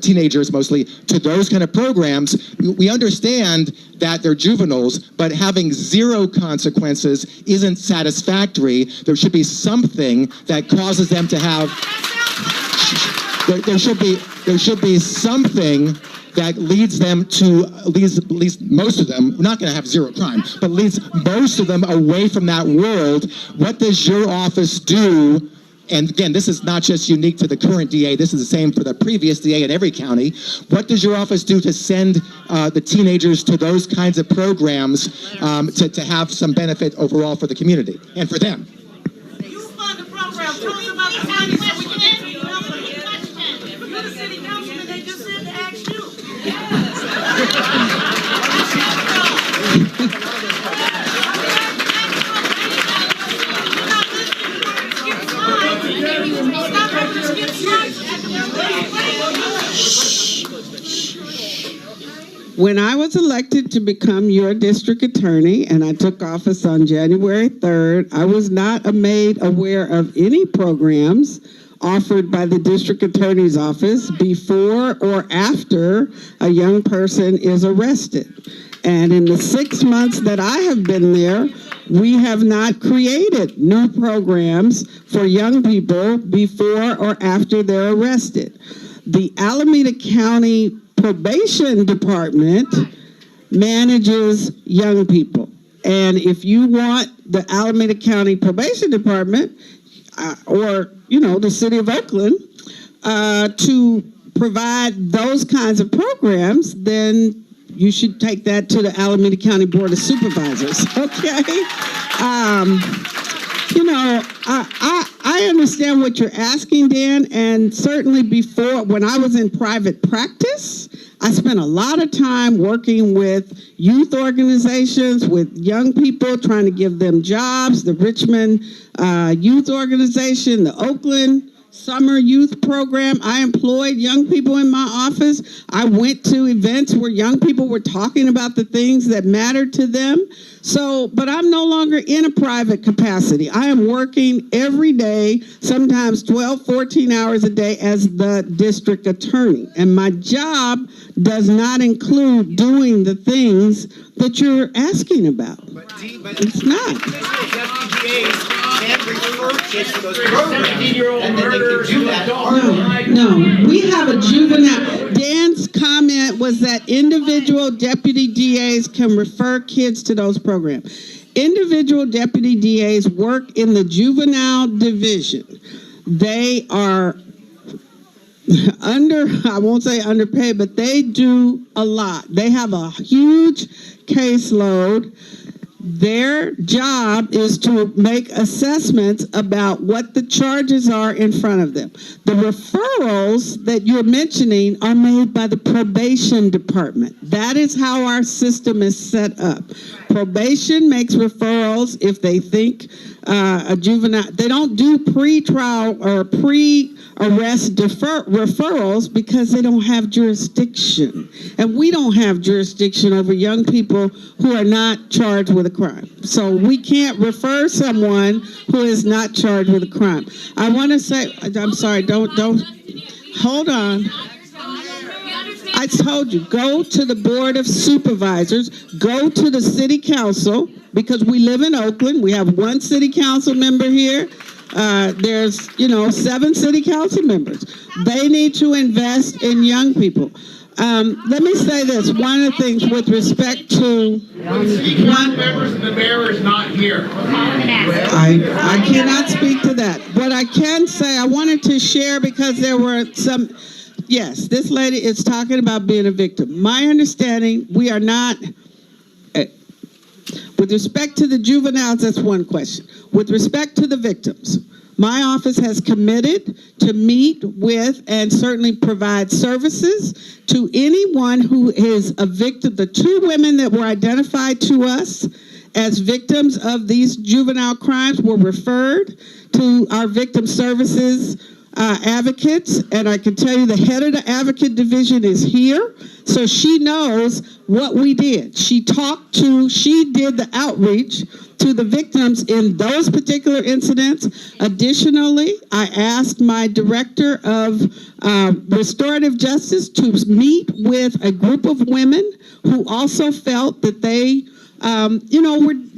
teenagers mostly, to those kind of programs? We understand that they're juveniles, but having zero consequences isn't satisfactory. There should be something that causes them to have. There should be something that leads them to, at least most of them, we're not going to have zero crime, but leads most of them away from that world. What does your office do? And again, this is not just unique to the current DA, this is the same for the previous DA in every county. What does your office do to send the teenagers to those kinds of programs to have some benefit overall for the community and for them? You fund the program. Tell us about the money so we can answer you. You're the city councilman. They just said to ask you. Stop When I was elected to become your district attorney and I took office on January 3rd, I was not made aware of any programs offered by the district attorney's office before or after a young person is arrested. And in the 6 months that I have been there, we have not created new programs for young people before or after they're arrested. The Alameda County Probation Department manages young people. And if you want the Alameda County Probation Department or, the city of Oakland to provide those kinds of programs, then you should take that to the Alameda County Board of Supervisors, okay? I understand what you're asking, Dan, and certainly before, when I was in private practice, I spent a lot of time working with youth organizations, with young people, trying to give them jobs, the Richmond Youth Organization, the Oakland Summer Youth Program. I employed young people in my office. I went to events where young people were talking about the things that mattered to them. But I'm no longer in a private capacity. I am working every day, sometimes 12, 14 hours a day as the district attorney. And my job does not include doing the things that you're asking about. It's not. No, we have a juvenile. Dan's comment was that individual deputy DAs can refer kids to those programs. Individual deputy DAs work in the juvenile division. They are I won't say underpaid, but they do a lot. They have a huge caseload. Their job is to make assessments about what the charges are in front of them. The referrals that you're mentioning are made by the probation department. That is how our system is set up. Probation makes referrals if they think a juvenile, they don't do pre-trial or pre-arrest referrals because they don't have jurisdiction. And we don't have jurisdiction over young people who are not charged with a crime. So we can't refer someone who is not charged with a crime. I want to say, I'm sorry, don't, hold on. I told you, go to the Board of Supervisors, go to the City Council, because we live in Oakland. We have one City Council member here. There's, 7 City Council members. They need to invest in young people. Let me say this. One of the things with respect to... members and the mayor is not here. I cannot speak to that. What I can say, I wanted to share because there were some... Yes, this lady is talking about being a victim. My understanding, we are not... With respect to the juveniles, that's one question. With respect to the victims, my office has committed to meet with and certainly provide services to anyone who is a victim. The 2 women that were identified to us as victims of these juvenile crimes were referred to our victim services advocates, and I can tell you the head of the advocate division is here, so she knows what we did. She did the outreach to the victims in those particular incidents. Additionally, I asked my director of restorative justice to meet with a group of women who also felt that they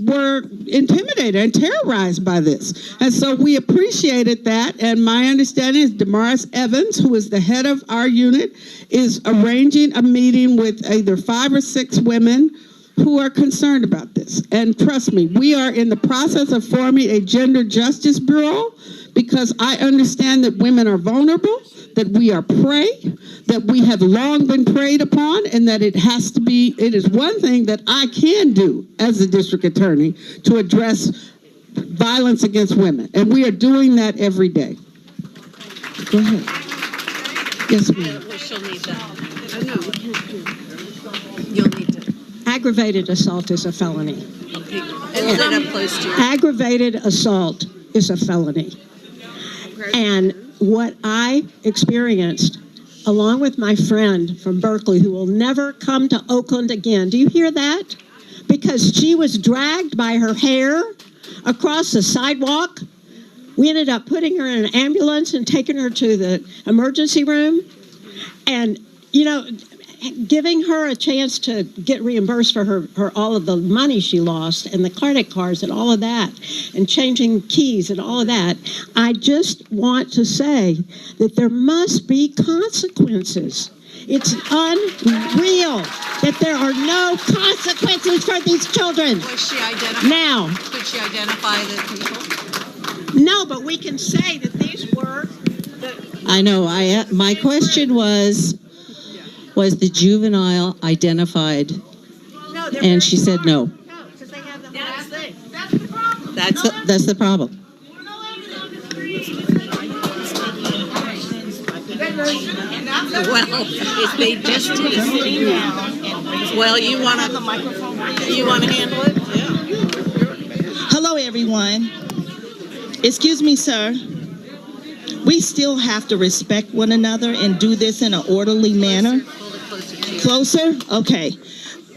were intimidated and terrorized by this. And so we appreciated that. And my understanding is Damaris Evans, who is the head of our unit, is arranging a meeting with either 5 or 6 women who are concerned about this. And trust me, we are in the process of forming a gender justice bureau because I understand that women are vulnerable, that we are prey, that we have long been preyed upon, and that it is one thing that I can do as a district attorney to address violence against women. And we are doing that every day. Go ahead. Yes, ma'am. She'll need that. Oh, no, we can't do it. You'll need to. Aggravated assault is a felony. And set up close to you. Aggravated assault is a felony. And what I experienced along with my friend from Berkeley, who will never come to Oakland again. Do you hear that? Because she was dragged by her hair across the sidewalk. We ended up putting her in an ambulance and taking her to the emergency room. And, you know, giving her a chance to get reimbursed for her all of the money she lost and the credit cards and all of that and changing keys and all of that. I just want to say that there must be consequences. It's unreal that there are no consequences for these children. Was she identified? Now. Could she identify the people? No, but we can say that these were. I know. My question was the juvenile identified? No, and she said no. No, because they have the whole thing. That's the problem. Well, if they just well, you want to handle it? Yeah. Hello, everyone. Excuse me, sir. We still have to respect one another and do this in an orderly manner. Closer? Okay.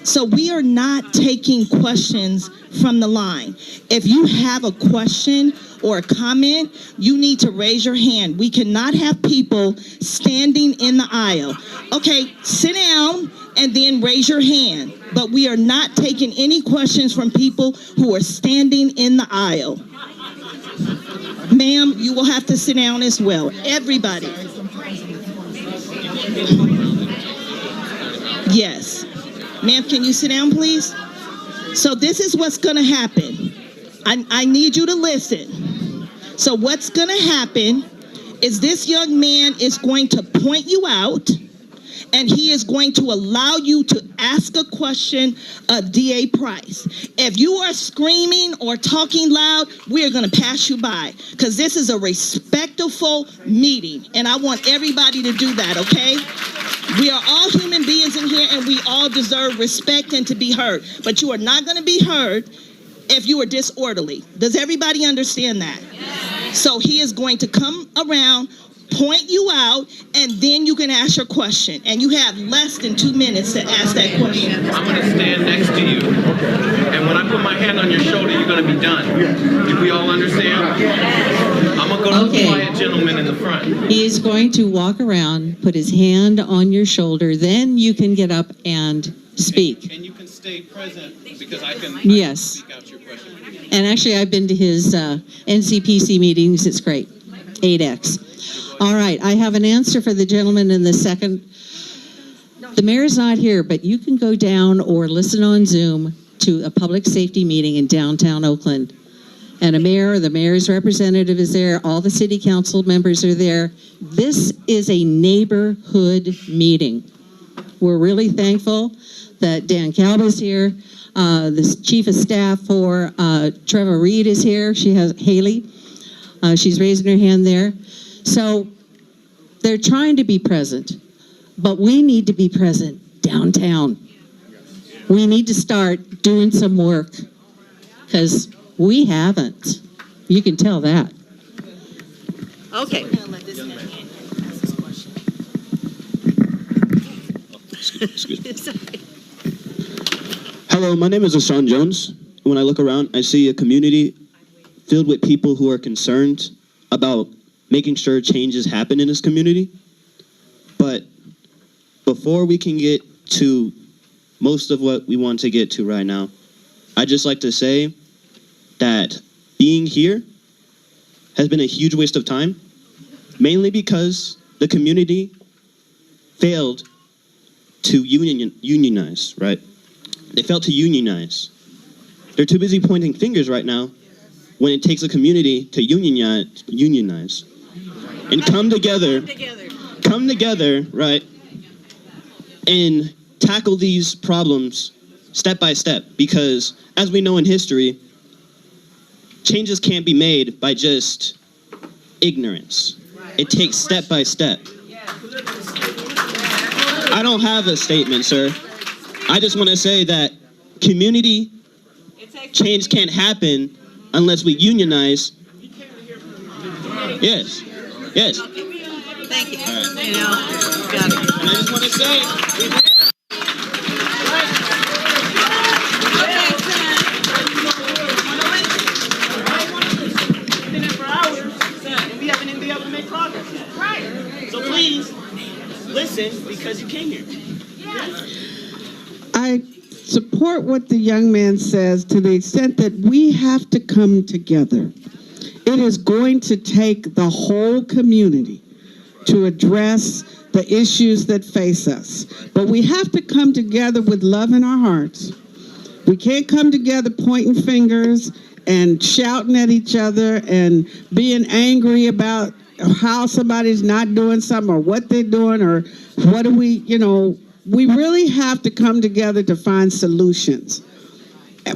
So we are not taking questions from the line. If you have a question or a comment, you need to raise your hand. We cannot have people standing in the aisle. Okay, sit down and then raise your hand. But we are not taking any questions from people who are standing in the aisle. Ma'am, you will have to sit down as well. Everybody. Yes. Ma'am, can you sit down, please? So this is what's going to happen. I need you to listen. So what's going to happen is this young man is going to point you out, and he is going to allow you to ask a question of DA Price. If you are screaming or talking loud, we are going to pass you by, because this is a respectful meeting, and I want everybody to do that, okay? We are all human beings in here, and we all deserve respect and to be heard. But you are not going to be heard if you are disorderly. Does everybody understand that? Yes. So he is going to come around, point you out, and then you can ask your question. And you have less than 2 minutes to ask that question. I'm going to stand next to you. And when I put my hand on your shoulder, you're going to be done. Do we all understand? I'm going to go to the quiet gentleman in the front. He is going to walk around, put his hand on your shoulder, then you can get up and speak. And you can stay present because I can speak out your question. And actually, I've been to his NCPC meetings. It's great. 8X. All right, I have an answer for the gentleman in the second. The mayor's not here, but you can go down or listen on Zoom to a public safety meeting in downtown Oakland. And the mayor's representative is there, all the city council members are there. This is a neighborhood meeting. We're really thankful that Dan Calba's here. The chief of staff for Trevor Reed is here. She has Haley. She's raising her hand there. So they're trying to be present, but we need to be present downtown. We need to start doing some work, because we haven't. You can tell that. Okay. Excuse me. Hello, my name is Ashawn Jones. When I look around, I see a community filled with people who are concerned about making sure changes happen in this community. But before we can get to most of what we want to get to right now, I'd just like to say that being here has been a huge waste of time, mainly because the community failed to unionize, right? They failed to unionize. They're too busy pointing fingers right now when it takes a community to unionize. And come together, right, and tackle these problems step by step, because as we know in history, changes can't be made by just ignorance. It takes step by step. I don't have a statement, sir. I just want to say that community change can't happen unless we unionize. Yes. Thank you. Right. You know, got it. And I just want to say, we haven't even been able to make progress yet. Right. So please listen because you came here. I support what the young man says to the extent that we have to come together. It is going to take the whole community to address the issues that face us. But we have to come together with love in our hearts. We can't come together pointing fingers and shouting at each other and being angry about how somebody's not doing something or what they're doing or what do we, we really have to come together to find solutions.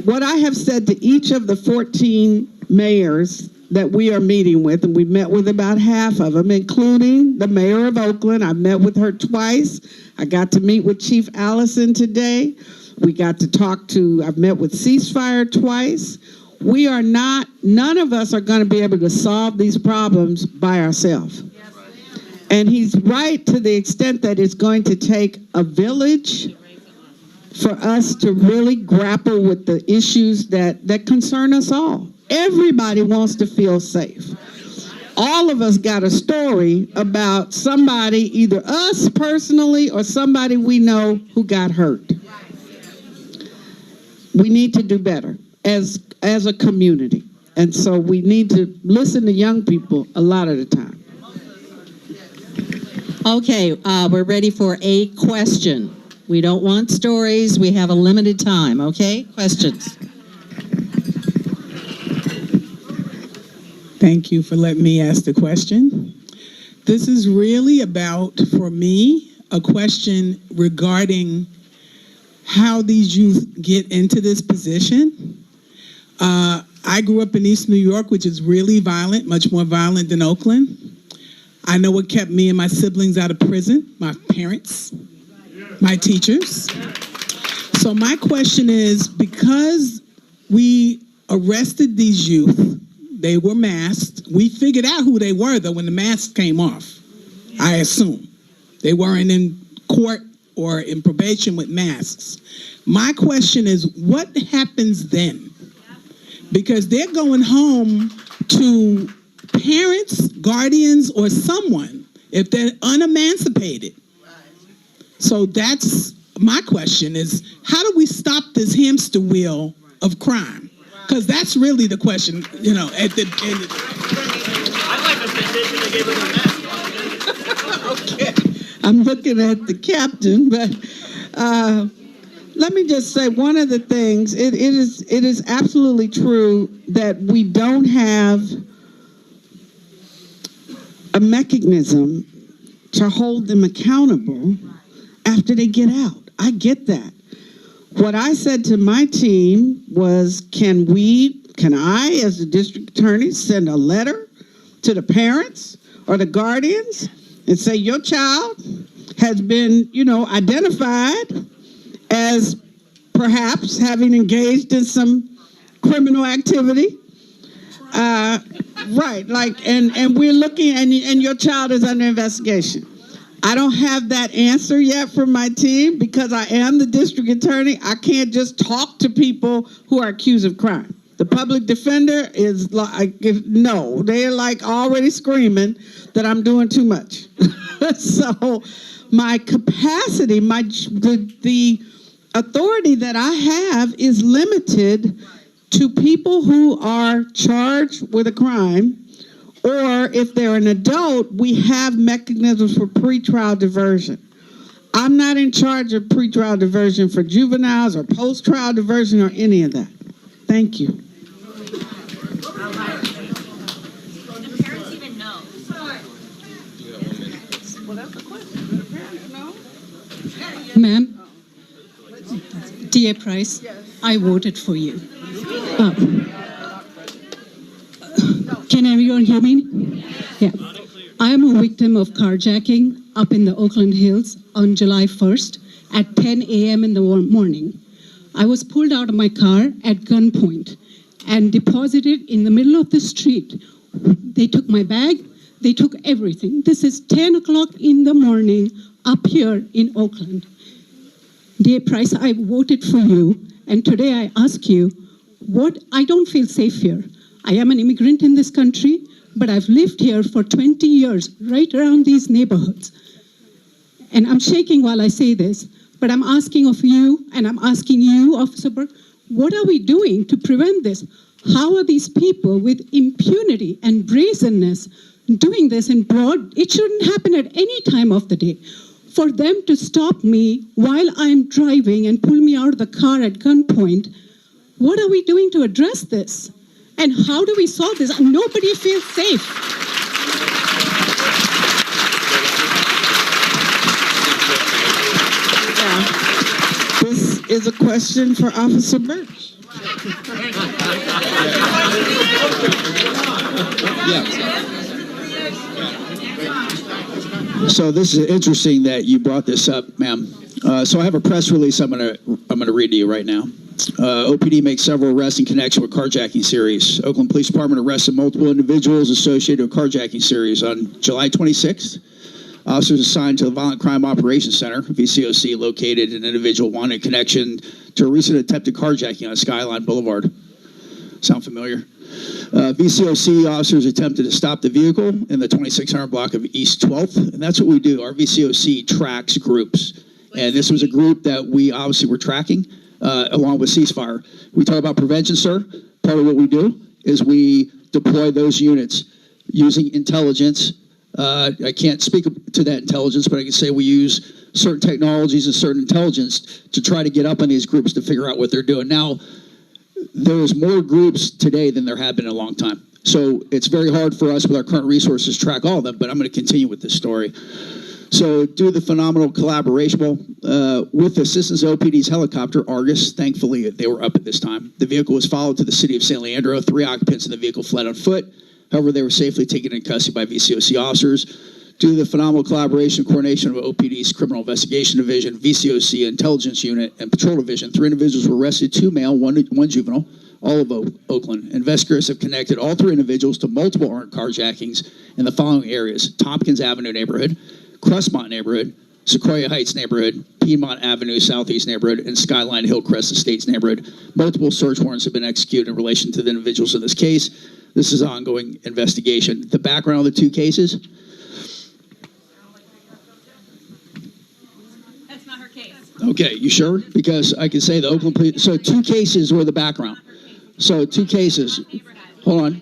What I have said to each of the 14 mayors that we are meeting with, and we met with about half of them, including the mayor of Oakland. I met with her twice. I got to meet with Chief Allison today. We got to I've met with Ceasefire twice. None of us are going to be able to solve these problems by ourselves. And he's right to the extent that it's going to take a village for us to really grapple with the issues that concern us all. Everybody wants to feel safe. All of us got a story about somebody, either us personally or somebody we know who got hurt. We need to do better as a community. And so we need to listen to young people a lot of the time. Okay, we're ready for a question. We don't want stories. We have a limited time, okay? Questions. Thank you for letting me ask the question. This is really about, for me, a question regarding how these youth get into this position. I grew up in East New York, which is really violent, much more violent than Oakland. I know what kept me and my siblings out of prison, my parents, my teachers. So my question is, because we arrested these youth, they were masked. We figured out who they were, though, when the masks came off, I assume. They weren't in court or in probation with masks. My question is, what happens then? Because they're going home to parents, guardians, or someone if they're unemancipated. So that's my question is, how do we stop this hamster wheel of crime? Because that's really the question, at the end. I'd like a petition to give it a mask. Okay. I'm looking at the captain, but let me just say one of the things, it is absolutely true that we don't have a mechanism to hold them accountable after they get out. I get that. What I said to my team was, can I, as the district attorney, send a letter to the parents or the guardians and say, your child has been, identified as perhaps having engaged in some criminal activity. Right, and we're looking, and your child is under investigation. I don't have that answer yet from my team because I am the district attorney. I can't just talk to people who are accused of crime. The public defender is like, no, they're like already screaming that I'm doing too much. So my capacity, the authority that I have is limited to people who are charged with a crime, or if they're an adult, we have mechanisms for pretrial diversion. I'm not in charge of pretrial diversion for juveniles or post-trial diversion or any of that. Thank you. Do the parents even know? Well, that's the question. Do the parents know? Ma'am, dear Price, I voted for you. Can everyone hear me? Yeah. I am a victim of carjacking up in the Oakland Hills on July 1st at 10 a.m. in the morning. I was pulled out of my car at gunpoint and deposited in the middle of the street. They took my bag, They took everything. This is 10 o'clock in the morning up here in Oakland. Dear Price, I voted for you, and today I ask you, I don't feel safe here. I am an immigrant in this country, but I've lived here for 20 years, right around these neighborhoods. And I'm shaking while I say this, but I'm asking of you, and I'm asking you, Officer Burch, what are we doing to prevent this? How are these people with impunity and brazenness doing this in broad? It shouldn't happen at any time of the day. For them to stop me while I'm driving and pull me out of the car at gunpoint, what are we doing to address this? And how do we solve this? Nobody feels safe. This is a question for Officer Burch. So this is interesting that you brought this up, ma'am. So I have a press release I'm gonna read to you right now. OPD makes several arrests in connection with carjacking series. Oakland Police Department arrested multiple individuals associated with carjacking series. On July 26th, officers assigned to the Violent Crime Operations Center, VCOC, located an individual wanted in connection to a recent attempted carjacking on Skyline Boulevard. Sound familiar? VCOC officers attempted to stop the vehicle in the 2600 block of East 12th, and that's what we do. Our VCOC tracks groups, and this was a group that we obviously were tracking along with ceasefire. We talk about prevention, sir. Part of what we do is we deploy those units using intelligence. I can't speak to that intelligence, but I can say we use certain technologies and certain intelligence to try to get up on these groups to figure out what they're doing. Now, there's more groups today than there have been in a long time. So it's very hard for us with our current resources to track all of them, but I'm going to continue with this story. So due to the phenomenal collaboration with the assistance of OPD's helicopter, Argus, thankfully they were up at this time. The vehicle was followed to the city of San Leandro. 3 occupants in the vehicle fled on foot. However, they were safely taken into custody by VCOC officers. Due to the phenomenal collaboration and coordination of OPD's Criminal Investigation Division, VCOC Intelligence Unit, and Patrol Division, 3 individuals were arrested, 2 male, 1 juvenile, all of Oakland. Investigators have connected all 3 individuals to multiple armed carjackings in the following areas: Tompkins Avenue neighborhood, Crestmont neighborhood, Sequoia Heights neighborhood, Piedmont Avenue Southeast neighborhood, and Skyline Hillcrest Estates neighborhood. Multiple search warrants have been executed in relation to the individuals in this case. This is an ongoing investigation. The background of the 2 cases. That's not her case. Okay, you sure? Because I can say the Oakland Police. So 2 cases were the background. So 2 cases. Hold on.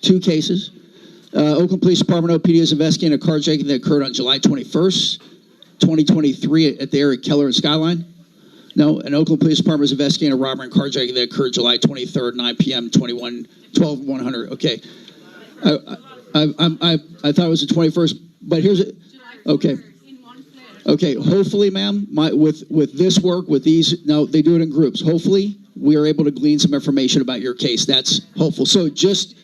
2 cases. Oakland Police Department OPD is investigating a carjacking that occurred on July 21st, 2023 at the area of Keller and Skyline. No, an Oakland Police Department is investigating a robbery and carjacking that occurred July 23rd, 9 p.m., 12-100. Okay. I thought it was the 21st, but here's it. Okay. Okay, hopefully, ma'am, with this work, with these, no, they do it in groups. Hopefully, we are able to glean some information about your case. That's hopeful. So just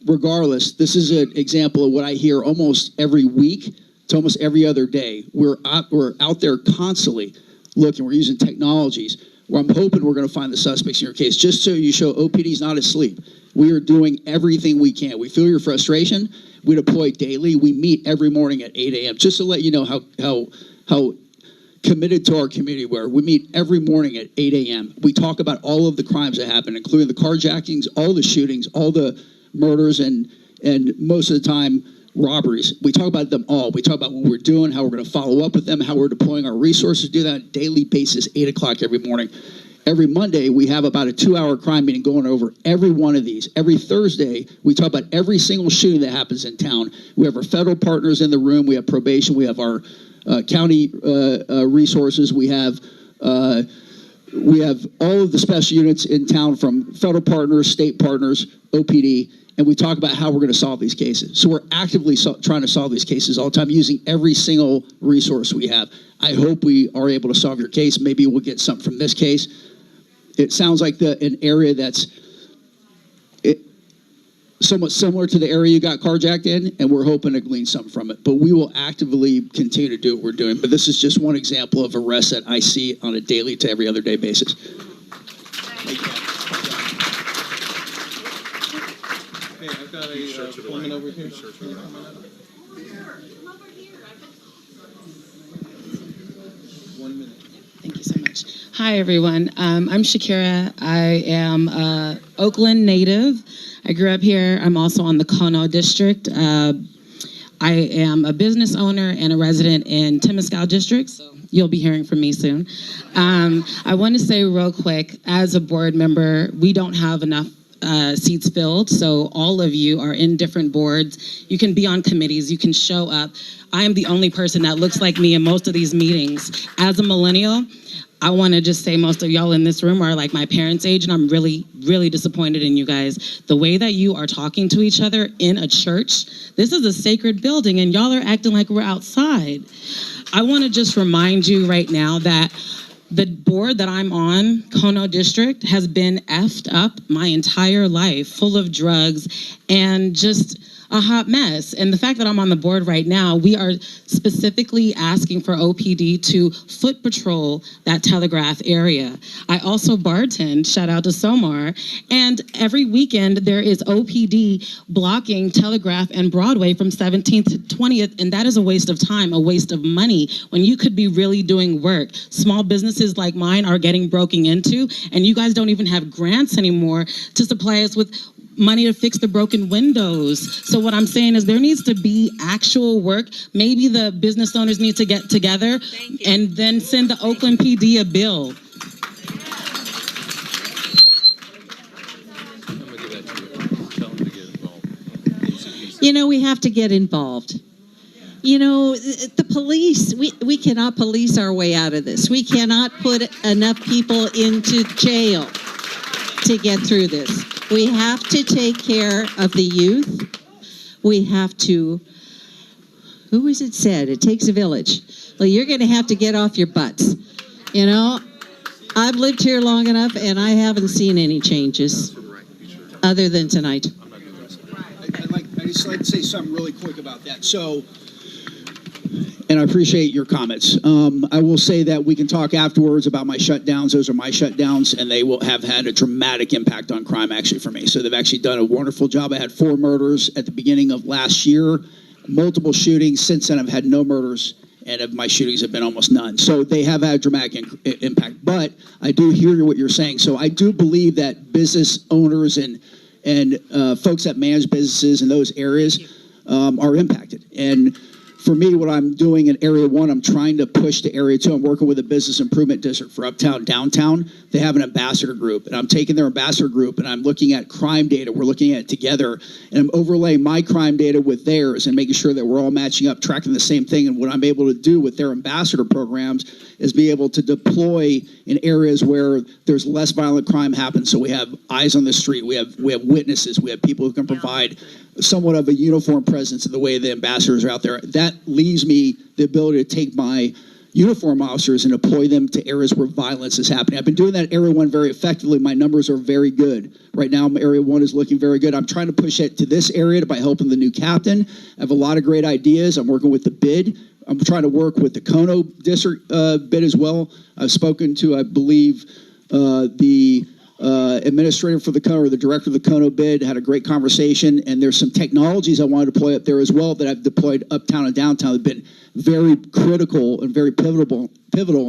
regardless, this is an example of what I hear almost every week to almost every other day. We're out there constantly looking. We're using technologies where I'm hoping we're going to find the suspects in your case. Just so you show OPD's not asleep. We are doing everything we can. We feel your frustration. We deploy daily. We meet every morning at 8 a.m. Just to let you know how committed to our community we are. We meet every morning at 8 a.m. We talk about all of the crimes that happen, including the carjackings, all the shootings, all the murders, and most of the time, robberies. We talk about them all. We talk about what we're doing, how we're going to follow up with them, how we're deploying our resources, do that on a daily basis, 8 o'clock every morning. Every Monday, we have about a 2-hour crime meeting going over every one of these. Every Thursday, we talk about every single shooting that happens in town. We have our federal partners in the room. We have probation. We have our county resources. We have all of the special units in town, from federal partners, state partners, OPD, and we talk about how we're going to solve these cases. So we're actively trying to solve these cases all the time, using every single resource we have. I hope we are able to solve your case. Maybe we'll get something from this case. It sounds like an area that's somewhat similar to the area you got carjacked in, and we're hoping to glean something from it. But we will actively continue to do what we're doing. But this is just one example of arrests that I see on a daily to every other day basis. Hey, I've got a woman over here. Hi, everyone. I'm Shakira. I am a Oakland native. I grew up here. I'm also on the Kono district. I am a business owner and a resident in Temescal district, so you'll be hearing from me soon. I want to say real quick, as a board member, we don't have enough seats filled, so all of you are in different boards. You can be on committees, you can show up. I am the only person that looks like me in most of these meetings. As a millennial, I want to just say most of y'all in this room are like my parents' age, and I'm really, really disappointed in you guys. The way that you are talking to each other in a church, this is a sacred building, and y'all are acting like we're outside. I want to just remind you right now that the board that I'm on, Kono District, has been effed up my entire life, full of drugs and just a hot mess. And the fact that I'm on the board right now, we are specifically asking for OPD to foot patrol that Telegraph area. I also bartend, shout out to Somar, and every weekend there is OPD blocking Telegraph and Broadway from 17th to 20th, and that is a waste of time, a waste of money, when you could be really doing work. Small businesses like mine are getting broken into, and you guys don't even have grants anymore to supply us with money to fix the broken windows. So what I'm saying is there needs to be actual work. Maybe the business owners need to get together and then send the Oakland PD a bill. You know, we have to get involved. You know, the police, we cannot police our way out of this. We cannot put enough people into jail to get through this. We have to take care of the youth. We have to, who was it said? It takes a village. Well, you're going to have to get off your butts. You know, I've lived here long enough and I haven't seen any changes other than tonight. I just like to say something really quick about that. So, and I appreciate your comments. I will say that we can talk afterwards about my shutdowns. Those are my shutdowns, and they will have had a dramatic impact on crime, actually, for me. So they've actually done a wonderful job. I had 4 murders at the beginning of last year, multiple shootings. Since then, I've had no murders, and my shootings have been almost none. So they have had a dramatic impact. But I do hear what you're saying. So I do believe that business owners and folks that manage businesses in those areas are impacted. And for me, what I'm doing in Area 1, I'm trying to push to Area 2. I'm working with a business improvement district for Uptown, Downtown. They have an ambassador group, and I'm taking their ambassador group, and I'm looking at crime data. We're looking at it together, and I'm overlaying my crime data with theirs and making sure that we're all matching up, tracking the same thing. And what I'm able to do with their ambassador programs is be able to deploy in areas where there's less violent crime happen. So we have eyes on the street. We have witnesses. We have people who can provide somewhat of a uniform presence in the way the ambassadors are out there. That leaves me the ability to take my uniform officers and deploy them to areas where violence is happening. I've been doing that in Area 1 very effectively. My numbers are very good. Right now, Area 1 is looking very good. I'm trying to push it to this area by helping the new captain. I have a lot of great ideas. I'm working with the bid. I'm trying to work with the Kono district bid as well. I've spoken to, I believe, the administrator for the Kono, or the director of the Kono bid, had a great conversation, and there's some technologies I want to deploy up there as well that I've deployed uptown and downtown that have been very critical and very pivotal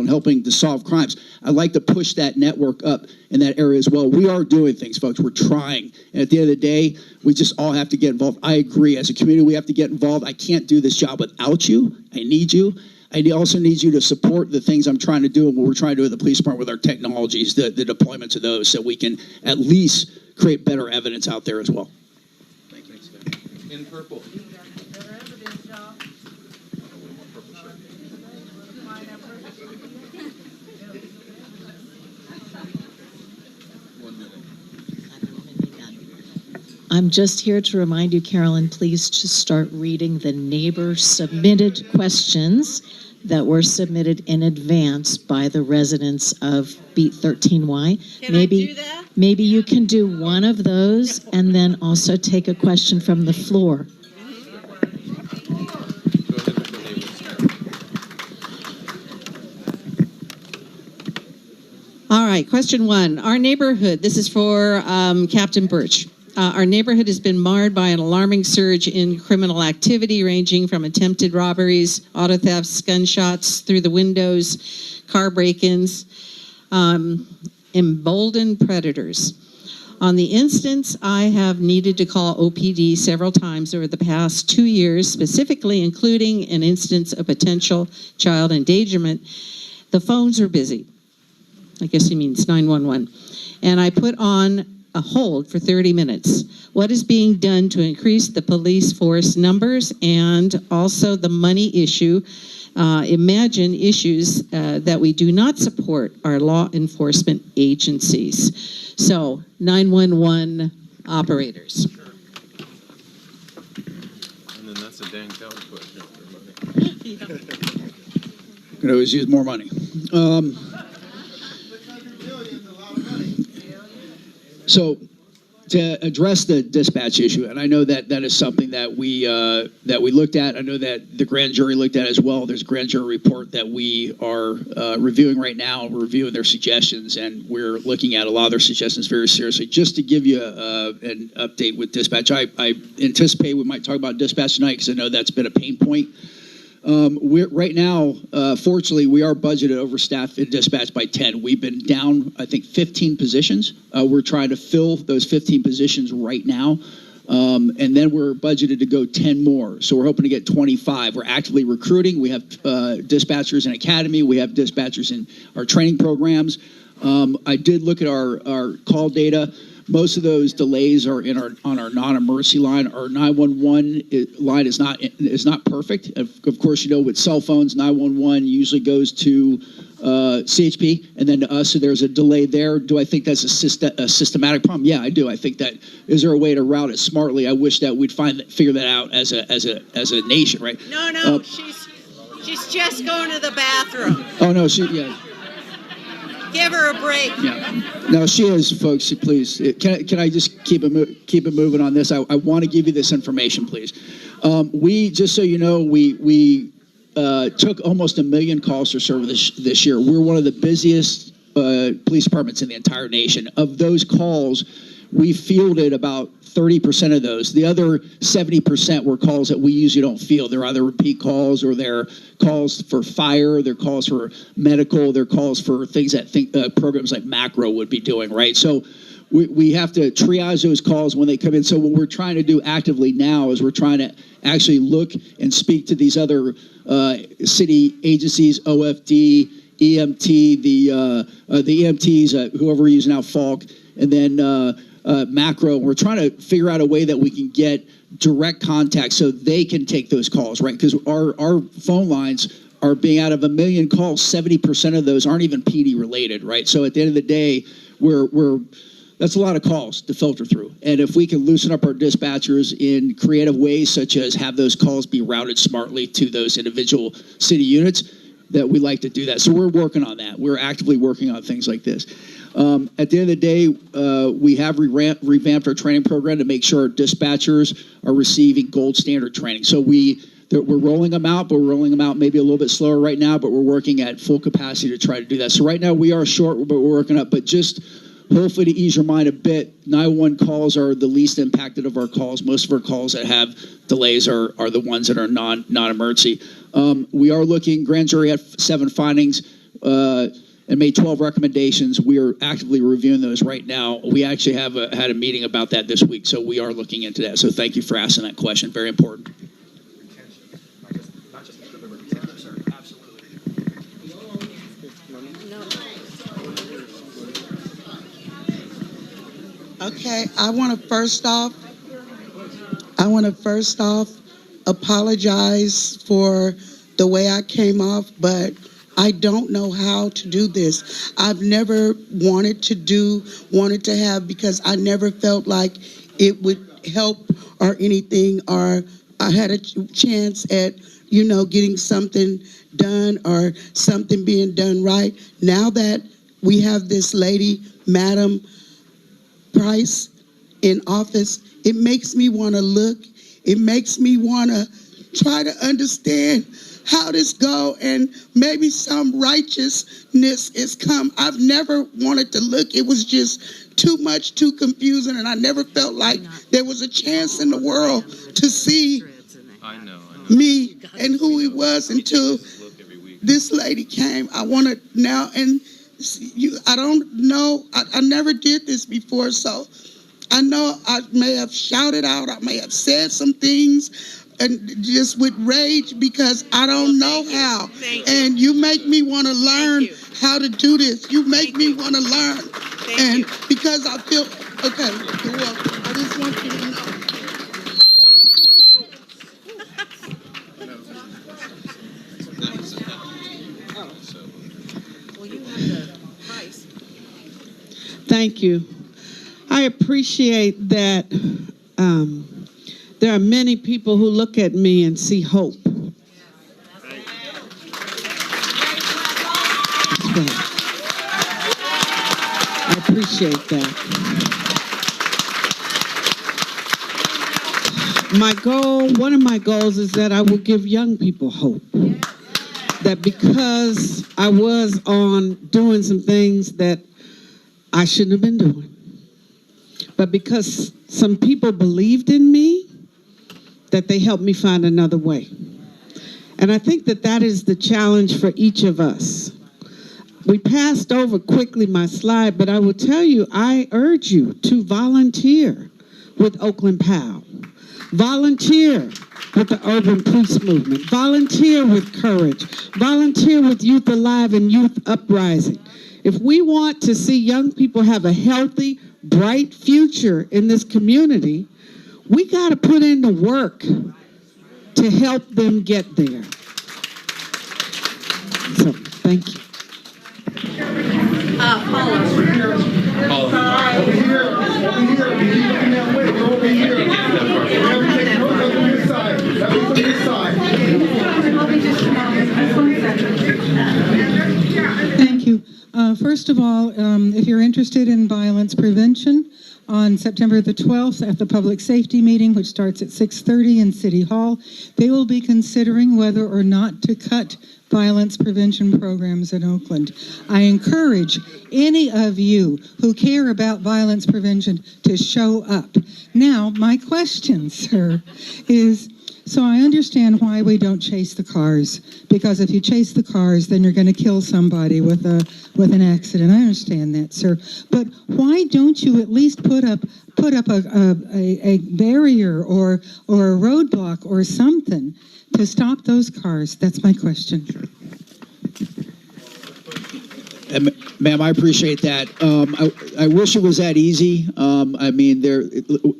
in helping to solve crimes. I'd like to push that network up in that area as well. We are doing things, folks. We're trying. And at the end of the day, we just all have to get involved. I agree. As a community, we have to get involved. I can't do this job without you. I need you. I also need you to support the things I'm trying to do and what we're trying to do at the police department with our technologies, the deployments of those, so we can at least create better evidence out there as well. Thank you. In purple. I'm just here to remind you, Carolyn, please just start reading the neighbor-submitted questions that were submitted in advance by the residents of Beat 13Y. Can I do that? Maybe you can do one of those and then also take a question from the floor. All right, question 1. Our neighborhood, this is for Captain Burch. Our neighborhood has been marred by an alarming surge in criminal activity ranging from attempted robberies, auto thefts, gunshots through the windows, car break-ins. emboldened predators. On the instance, I have needed to call OPD several times over the past 2 years, specifically including an instance of potential child endangerment. The phones are busy. I guess he means 911. And I put on a hold for 30 minutes. What is being done to increase the police force numbers and also the money issue? Imagine issues that we do not support our law enforcement agencies. So, 911 operators. And then that's a dang Kelly question for money. Could always use more money. So, to address the dispatch issue, and I know that that is something that we looked at. I know that the grand jury looked at as well. There's a grand jury report that we are reviewing right now. We're reviewing their suggestions, and we're looking at a lot of their suggestions very seriously. Just to give you an update with dispatch, I anticipate we might talk about dispatch tonight because I know that's been a pain point. We're right now, fortunately, we are budgeted overstaffed in dispatch by 10. We've been down, I think, 15 positions. We're trying to fill those 15 positions right now. And then we're budgeted to go 10 more. So we're hoping to get 25. We're actively recruiting. We have dispatchers in academy. We have dispatchers in our training programs. I did look at our call data. Most of those delays are on our non-emergency line. Our 911 line is not perfect. Of course, you know, with cell phones, 911 usually goes to CHP and then to us. So there's a delay there. Do I think that's a systematic problem? Yeah, I do. I think that is there a way to route it smartly? I wish that we'd figure that out as a nation, right? No, she's just going to the bathroom. Oh no, yeah. Give her a break. Yeah. No, she is, folks. Please, can I just keep it moving on this? I want to give you this information, please. We just so you know, we took almost 1 million calls for service this year. We're one of the busiest police departments in the entire nation. Of those calls, we fielded about 30% of those. The other 70% were calls that we usually don't field. They're either repeat calls or they're calls for fire, they're calls for medical, they're calls for things that programs like Macro would be doing, right? So we have to triage those calls when they come in. So what we're trying to do actively now is we're trying to actually look and speak to these other city agencies, OFD, EMT, the EMTs, whoever we're using now, Falk, and then Macro. We're trying to figure out a way that we can get direct contact so they can take those calls, right? Because our phone lines are being out of 1 million calls, 70% of those aren't even PD related, right? So at the end of the day, that's a lot of calls to filter through. And if we can loosen up our dispatchers in creative ways, such as have those calls be routed smartly to those individual city units, that we like to do that. So we're working on that. We're actively working on things like this. At the end of the day, we have revamped our training program to make sure our dispatchers are receiving gold standard training. So we're rolling them out, but we're rolling them out maybe a little bit slower right now, but we're working at full capacity to try to do that. So right now we are short, but we're working up. But just hopefully to ease your mind a bit, 911 calls are the least impacted of our calls. Most of our calls that have delays are the ones that are non-emergency. We are looking, grand jury had 7 findings and made 12 recommendations. We are actively reviewing those right now. We actually have had a meeting about that this week, so we are looking into that. So thank you for asking that question. Very important. Okay, I want to first off apologize for the way I came off, but I don't know how to do this. I've never wanted to have, because I never felt like it would help or anything, or I had a chance at, getting something done or something being done right. Now that we have this lady, Madam Price, in office, it makes me want to look. It makes me want to try to understand how this go, and maybe some righteousness is come. I've never wanted to look. It was just too much, too confusing, and I never felt like there was a chance in the world to see me and who he was until this lady came. I want to now, and I don't know. I never did this before, so I know I may have shouted out. I may have said some things and just with rage because I don't know how. And you make me want to learn how to do this. You make me want to learn. And because I feel, okay, you're welcome. I just want you to know. Thank you. I appreciate that there are many people who look at me and see hope. I appreciate that. One of my goals is that I will give young people hope. That because I was on doing some things that I shouldn't have been doing. But because some people believed in me, that they helped me find another way. And I think that that is the challenge for each of us. We passed over quickly my slide, but I will tell you, I urge you to volunteer with Oakland POW. Volunteer with the Urban Peace Movement. Volunteer with Courage. Volunteer with Youth Alive and Youth Uprising. If we want to see young people have a healthy, bright future in this community, we got to put in the work to help them get there. So, thank you. Paula. Over here. Over here. Thank you. First of all, if you're interested in violence prevention, on September the 12th at the public safety meeting, which starts at 6:30 in City Hall, they will be considering whether or not to cut violence prevention programs in Oakland. I encourage any of you who care about violence prevention to show up. Now, my question, sir, is, so I understand why we don't chase the cars, because if you chase the cars, then you're going to kill somebody with an accident. I understand that, sir. But why don't you at least put up a barrier or a roadblock or something to stop those cars? That's my question. Ma'am, I appreciate that. I wish it was that easy. I mean,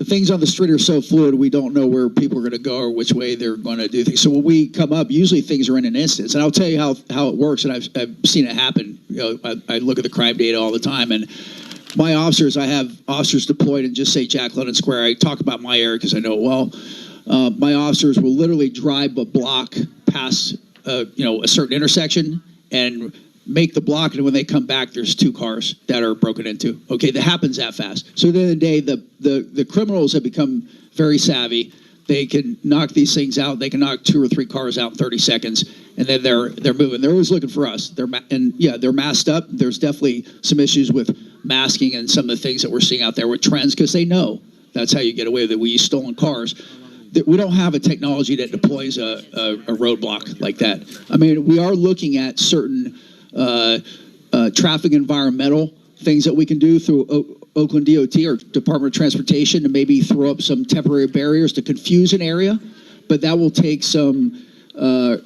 things on the street are so fluid, we don't know where people are going to go or which way they're going to do things. So when we come up, usually things are in an instance. And I'll tell you how it works, and I've seen it happen. You know, I look at the crime data all the time, and my officers, I have officers deployed in just say Jack London Square. I talk about my area because I know it well. My officers will literally drive a block past a certain intersection and make the block, and when they come back, there's 2 cars that are broken into. Okay, that happens that fast. So at the end of the day, the criminals have become very savvy. They can knock these things out. They can knock 2 or 3 cars out in 30 seconds, and then they're moving. They're always looking for us. They're masked up. There's definitely some issues with masking and some of the things that we're seeing out there with trends, because they know that's how you get away with it. We use stolen cars. We don't have a technology that deploys a roadblock like that. I mean, we are looking at certain traffic environmental things that we can do through Oakland DOT or Department of Transportation to maybe throw up some temporary barriers to confuse an area, but that will take some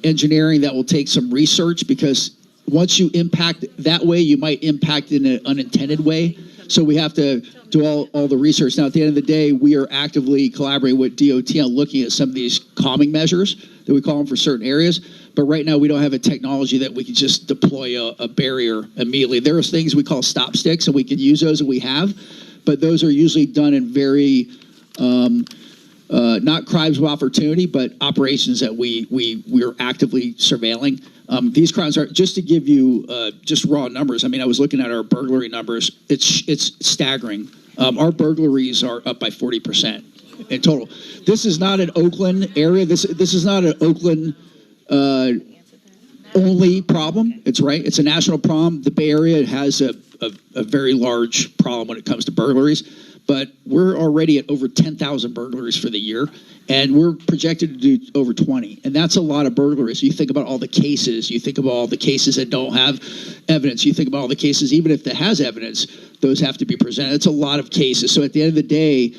engineering, that will take some research, because once you impact that way, you might impact in an unintended way. So we have to do all the research. Now, at the end of the day, we are actively collaborating with DOT on looking at some of these calming measures that we call them for certain areas. But right now, we don't have a technology that we can just deploy a barrier immediately. There are things we call stop sticks, and we can use those, and we have. But those are usually done in very, not crimes of opportunity, but operations that we're actively surveilling. These crimes are, just to give you just raw numbers, I mean, I was looking at our burglary numbers. It's staggering. Our burglaries are up by 40% in total. This is not an Oakland area. This is not an Oakland only problem. It's a national problem. The Bay Area has a very large problem when it comes to burglaries. but we're already at over 10,000 burglaries for the year, and we're projected to do over 20. And that's a lot of burglaries. You think about all the cases, you think about all the cases that don't have evidence, you think about all the cases, even if it has evidence, those have to be presented. It's a lot of cases. So at the end of the day,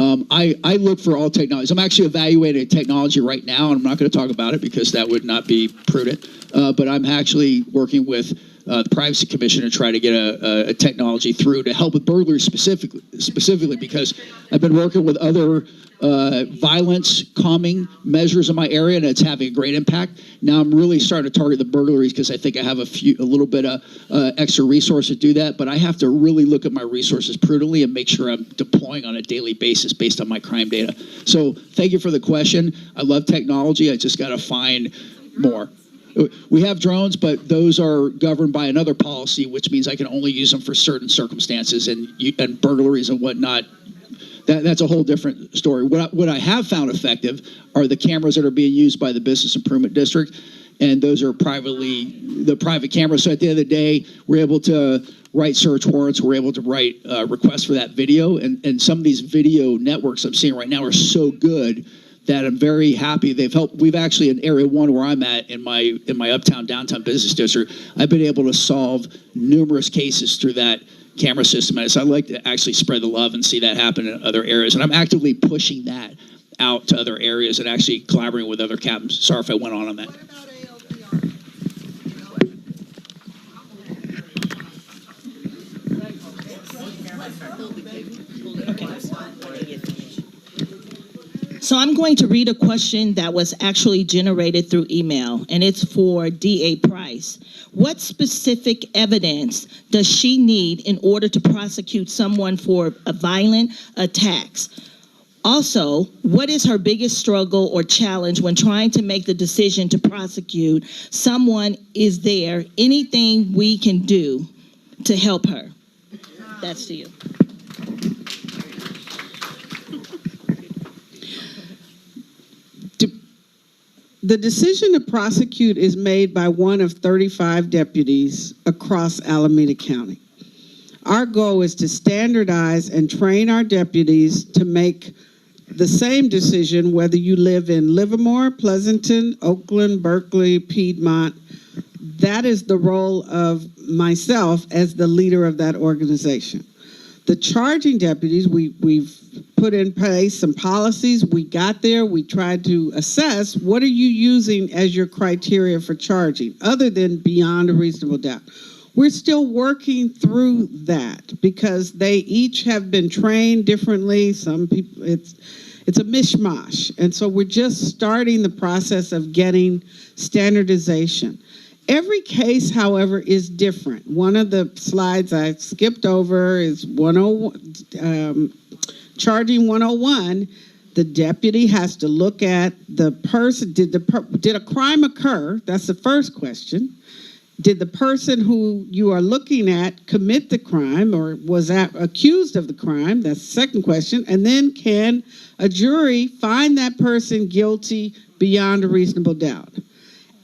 I look for all technologies. I'm actually evaluating technology right now, and I'm not going to talk about it because that would not be prudent. But I'm actually working with the Privacy Commission to try to get a technology through to help with burglaries specifically because I've been working with other violence calming measures in my area, and it's having a great impact. Now I'm really starting to target the burglaries because I think I have a little bit of extra resource to do that, but I have to really look at my resources prudently and make sure I'm deploying on a daily basis based on my crime data. So thank you for the question. I love technology. I just got to find more. We have drones, but those are governed by another policy, which means I can only use them for certain circumstances and burglaries and whatnot. That's a whole different story. What I have found effective are the cameras that are being used by the Business Improvement District, and those are the private cameras. So at the end of the day, we're able to write search warrants. We're able to write requests for that video, and some of these video networks I'm seeing right now are so good that I'm very happy. They've helped. We've actually in Area 1 where I'm at in my uptown downtown business district, I've been able to solve numerous cases through that camera system. And so I'd like to actually spread the love and see that happen in other areas. And I'm actively pushing that out to other areas and actually collaborating with other captains. Sorry if I went on that. So I'm going to read a question that was actually generated through email, and it's for DA Price. What specific evidence does she need in order to prosecute someone for a violent attacks? Also, what is her biggest struggle or challenge when trying to make the decision to prosecute someone? Is there anything we can do to help her? That's to you. The decision to prosecute is made by one of 35 deputies across Alameda County. Our goal is to standardize and train our deputies to make the same decision whether you live in Livermore, Pleasanton, Oakland, Berkeley, Piedmont. That is the role of myself as the leader of that organization. The charging deputies, we've put in place some policies. We got there. We tried to assess what are you using as your criteria for charging, other than beyond a reasonable doubt. We're still working through that because they each have been trained differently. Some people, it's a mishmash. And so we're just starting the process of getting standardization. Every case, however, is different. One of the slides I skipped over is charging 101. The deputy has to look at the person. Did a crime occur? That's the first question. Did the person who you are looking at commit the crime or was accused of the crime? That's the second question. And then can a jury find that person guilty beyond a reasonable doubt?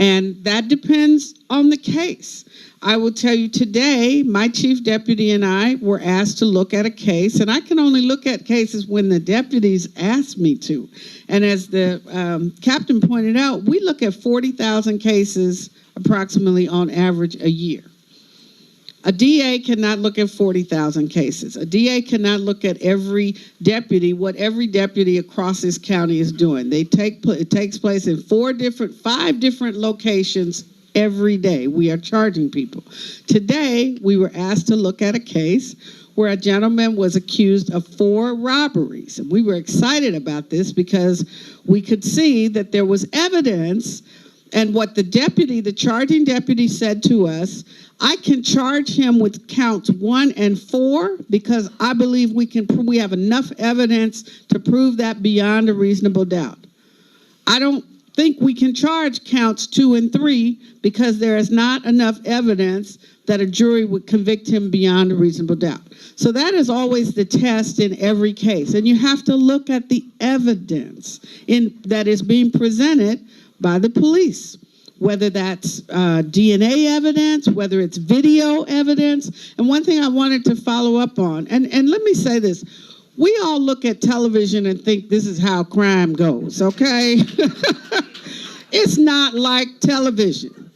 And that depends on the case. I will tell you today, my chief deputy and I were asked to look at a case, and I can only look at cases when the deputies ask me to. And as the captain pointed out, we look at 40,000 cases approximately on average a year. A DA cannot look at 40,000 cases. A DA cannot look at every deputy, what every deputy across this county is doing. It takes place in 5 different locations every day. We are charging people. Today, we were asked to look at a case where a gentleman was accused of 4 robberies. And we were excited about this because we could see that there was evidence. And what the charging deputy said to us, I can charge him with counts 1 and 4 because I believe we have enough evidence to prove that beyond a reasonable doubt. I don't think we can charge counts 2 and 3 because there is not enough evidence that a jury would convict him beyond a reasonable doubt. So that is always the test in every case. And you have to look at the evidence that is being presented by the police, whether that's DNA evidence, whether it's video evidence. And one thing I wanted to follow up on, and let me say this, We all look at television and think this is how crime goes, okay? It's not like television.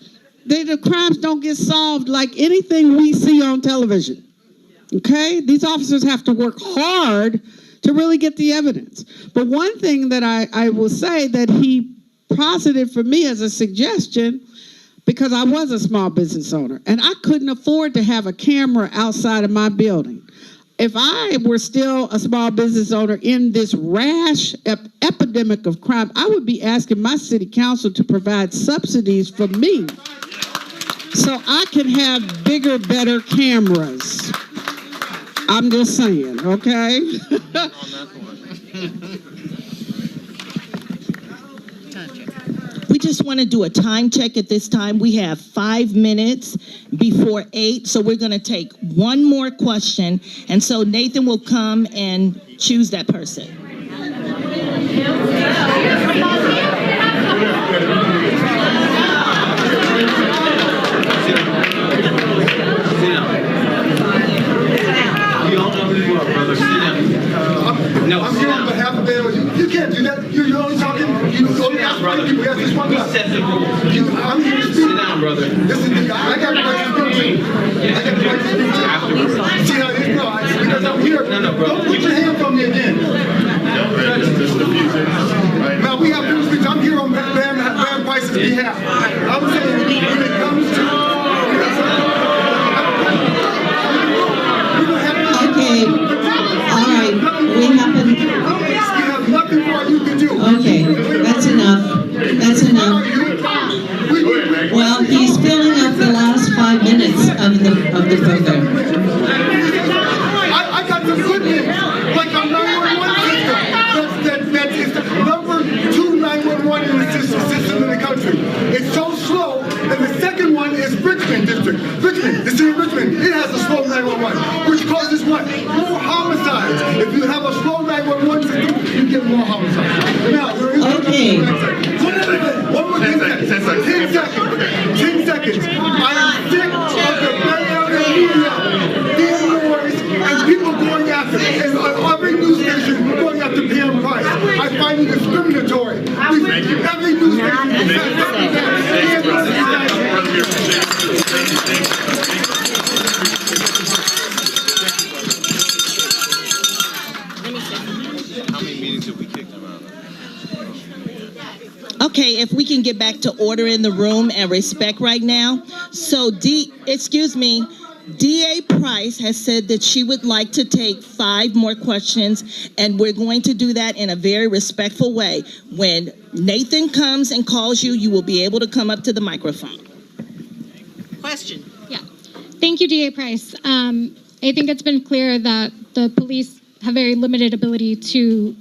The crimes don't get solved like anything we see on television, okay? These officers have to work hard to really get the evidence. But one thing that I will say that he posited for me as a suggestion, because I was a small business owner and I couldn't afford to have a camera outside of my building. If I were still a small business owner in this rash epidemic of crime, I would be asking my city council to provide subsidies for me so I can have bigger, better cameras. I'm just saying, okay? We just want to do a time check at this time. We have 5 minutes before 8, so we're going to take one more question, and so Nathan will come and choose that person. No, I'm here on behalf of them. You can't do that. You're only talking. You only ask one people. We have this one guy. I'm here to speak. Sit down, brother. Listen, I got the right to speak too. I got the right to speak too. See how it is? No, because I'm here. No, bro. Don't put your hands on me again. Now we have to speak. I'm here on Bam Price's behalf. I'm saying when it comes to. Okay. All right. We have nothing more you can do. Okay. That's enough. That's enough. Well, he's filling up the last 5 minutes of the program. I got some good news. Like a 911 system. That is the number 2 911 in the system in the country. It's so slow. And the second one is Richmond District. Richmond, the city of Richmond, it has a slow 911, which causes what? More homicides. If you have a slow 911 system, you get more homicides. Now, there is okay. One more 10 seconds. 10 seconds. 10 seconds. I am sick of the Bay Area media being noise and people going after it. And every news station going after Pam Price. I find it discriminatory. Every news station says something that How many meetings have we kicked him out of? Okay, if we can get back to order in the room and respect right now. So, DA Price has said that she would like to take 5 more questions, and we're going to do that in a very respectful way. When Nathan comes and calls you, you will be able to come up to the microphone. Question. Yeah. Thank you, DA Price. I think it's been clear that the police have very limited ability to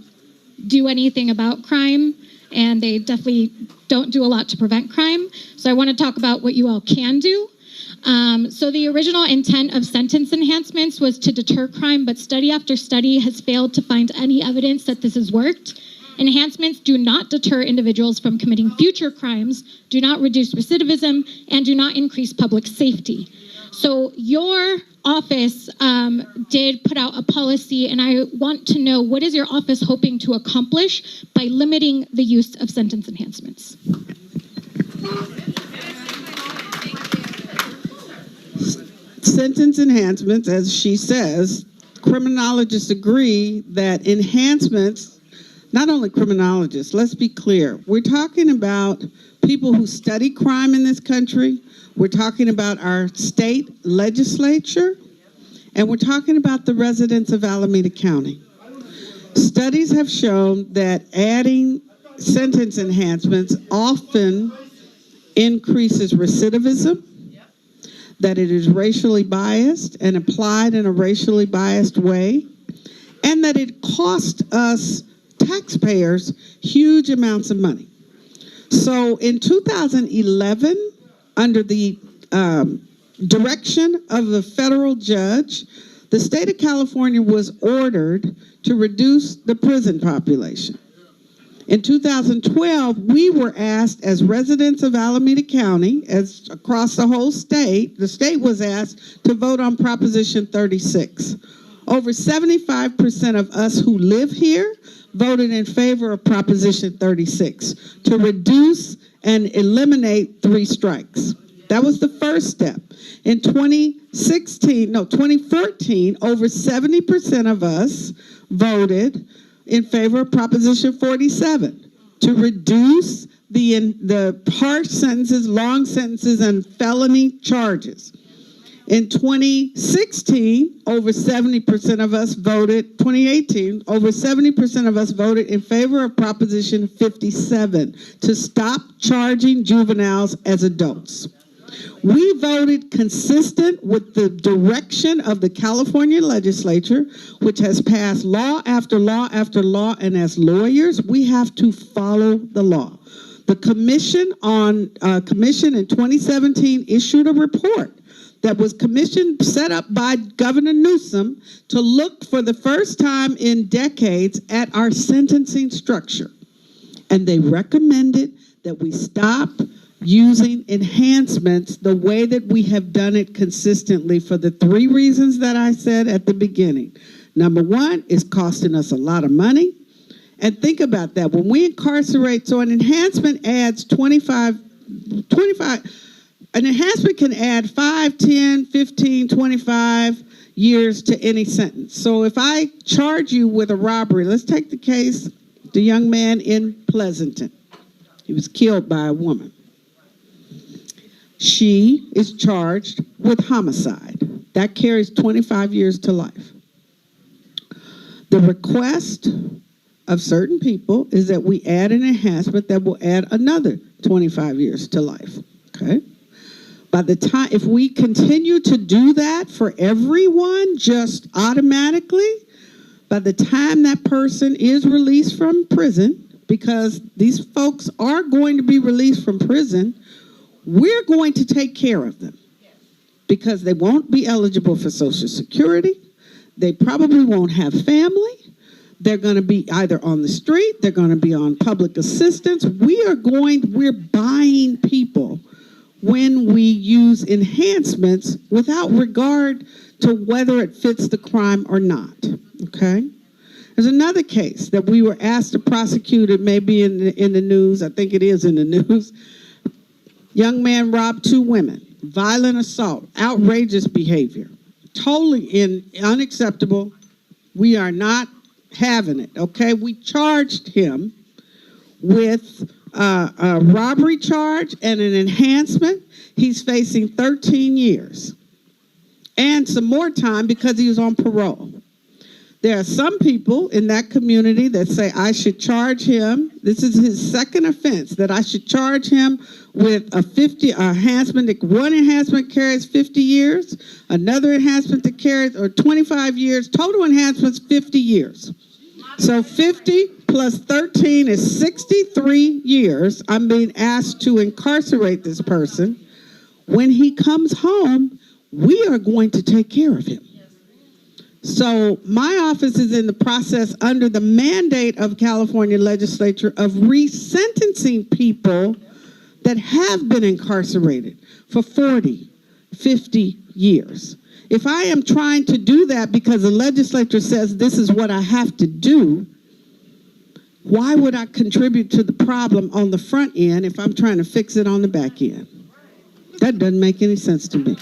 do anything about crime, and they definitely don't do a lot to prevent crime. So I want to talk about what you all can do. So the original intent of sentence enhancements was to deter crime, but study after study has failed to find any evidence that this has worked. Enhancements do not deter individuals from committing future crimes, do not reduce recidivism, and do not increase public safety. So your office did put out a policy, and I want to know, what is your office hoping to accomplish by limiting the use of sentence enhancements? Sentence enhancements, as she says, criminologists agree that enhancements, not only criminologists, let's be clear, we're talking about people who study crime in this country, we're talking about our state legislature, and we're talking about the residents of Alameda County. Studies have shown that adding sentence enhancements often increases recidivism, that it is racially biased and applied in a racially biased way, and that it costs us taxpayers huge amounts of money. So in 2011, under the direction of the federal judge, the state of California was ordered to reduce the prison population. In 2012, we were asked as residents of Alameda County, as across the whole state, the state was asked to vote on Proposition 36, Over 75% of us who live here voted in favor of Proposition 36 to reduce and eliminate 3 strikes. That was the first step. In 2014, over 70% of us voted in favor of Proposition 47 to reduce the harsh sentences, long sentences, and felony charges. In 2016, over 70% of us voted, 2018, over 70% of us voted in favor of Proposition 57 to stop charging juveniles as adults. We voted consistent with the direction of the California legislature, which has passed law after law after law, and as lawyers, we have to follow the law. The commission in 2017 issued a report that was set up by Governor Newsom to look for the first time in decades at our sentencing structure. And they recommended that we stop using enhancements the way that we have done it consistently for the 3 reasons that I said at the beginning. Number 1, it's costing us a lot of money. And think about that. When we incarcerate, so an enhancement adds 25, an enhancement can add 5, 10, 15, 25 years to any sentence. So if I charge you with a robbery, let's take the case, the young man in Pleasanton. He was killed by a woman. She is charged with homicide. That carries 25 years to life. The request of certain people is that we add an enhancement that will add another 25 years to life, okay? By the time, if we continue to do that for everyone just automatically, by the time that person is released from prison, because these folks are going to be released from prison, we're going to take care of them because they won't be eligible for Social Security. They probably won't have family. They're going to be either on the street, they're going to be on public assistance. We're buying people when we use enhancements without regard to whether it fits the crime or not, okay? There's another case that we were asked to prosecute. It may be in the news. I think it is in the news. Young man robbed 2 women. Violent assault. Outrageous behavior. Totally unacceptable. We are not having it, okay? We charged him with a robbery charge and an enhancement. He's facing 13 years. And some more time because he was on parole. There are some people in that community that say I should charge him. This is his second offense, that I should charge him with a 50 enhancement. One enhancement carries 50 years, another enhancement that carries 25 years. Total enhancements 50 years. So 50 plus 13 is 63 years. I'm being asked to incarcerate this person. When he comes home, we are going to take care of him. So my office is in the process under the mandate of California legislature of resentencing people that have been incarcerated for 40, 50 years. If I am trying to do that because the legislature says this is what I have to do, why would I contribute to the problem on the front end if I'm trying to fix it on the back end? That doesn't make any sense to me.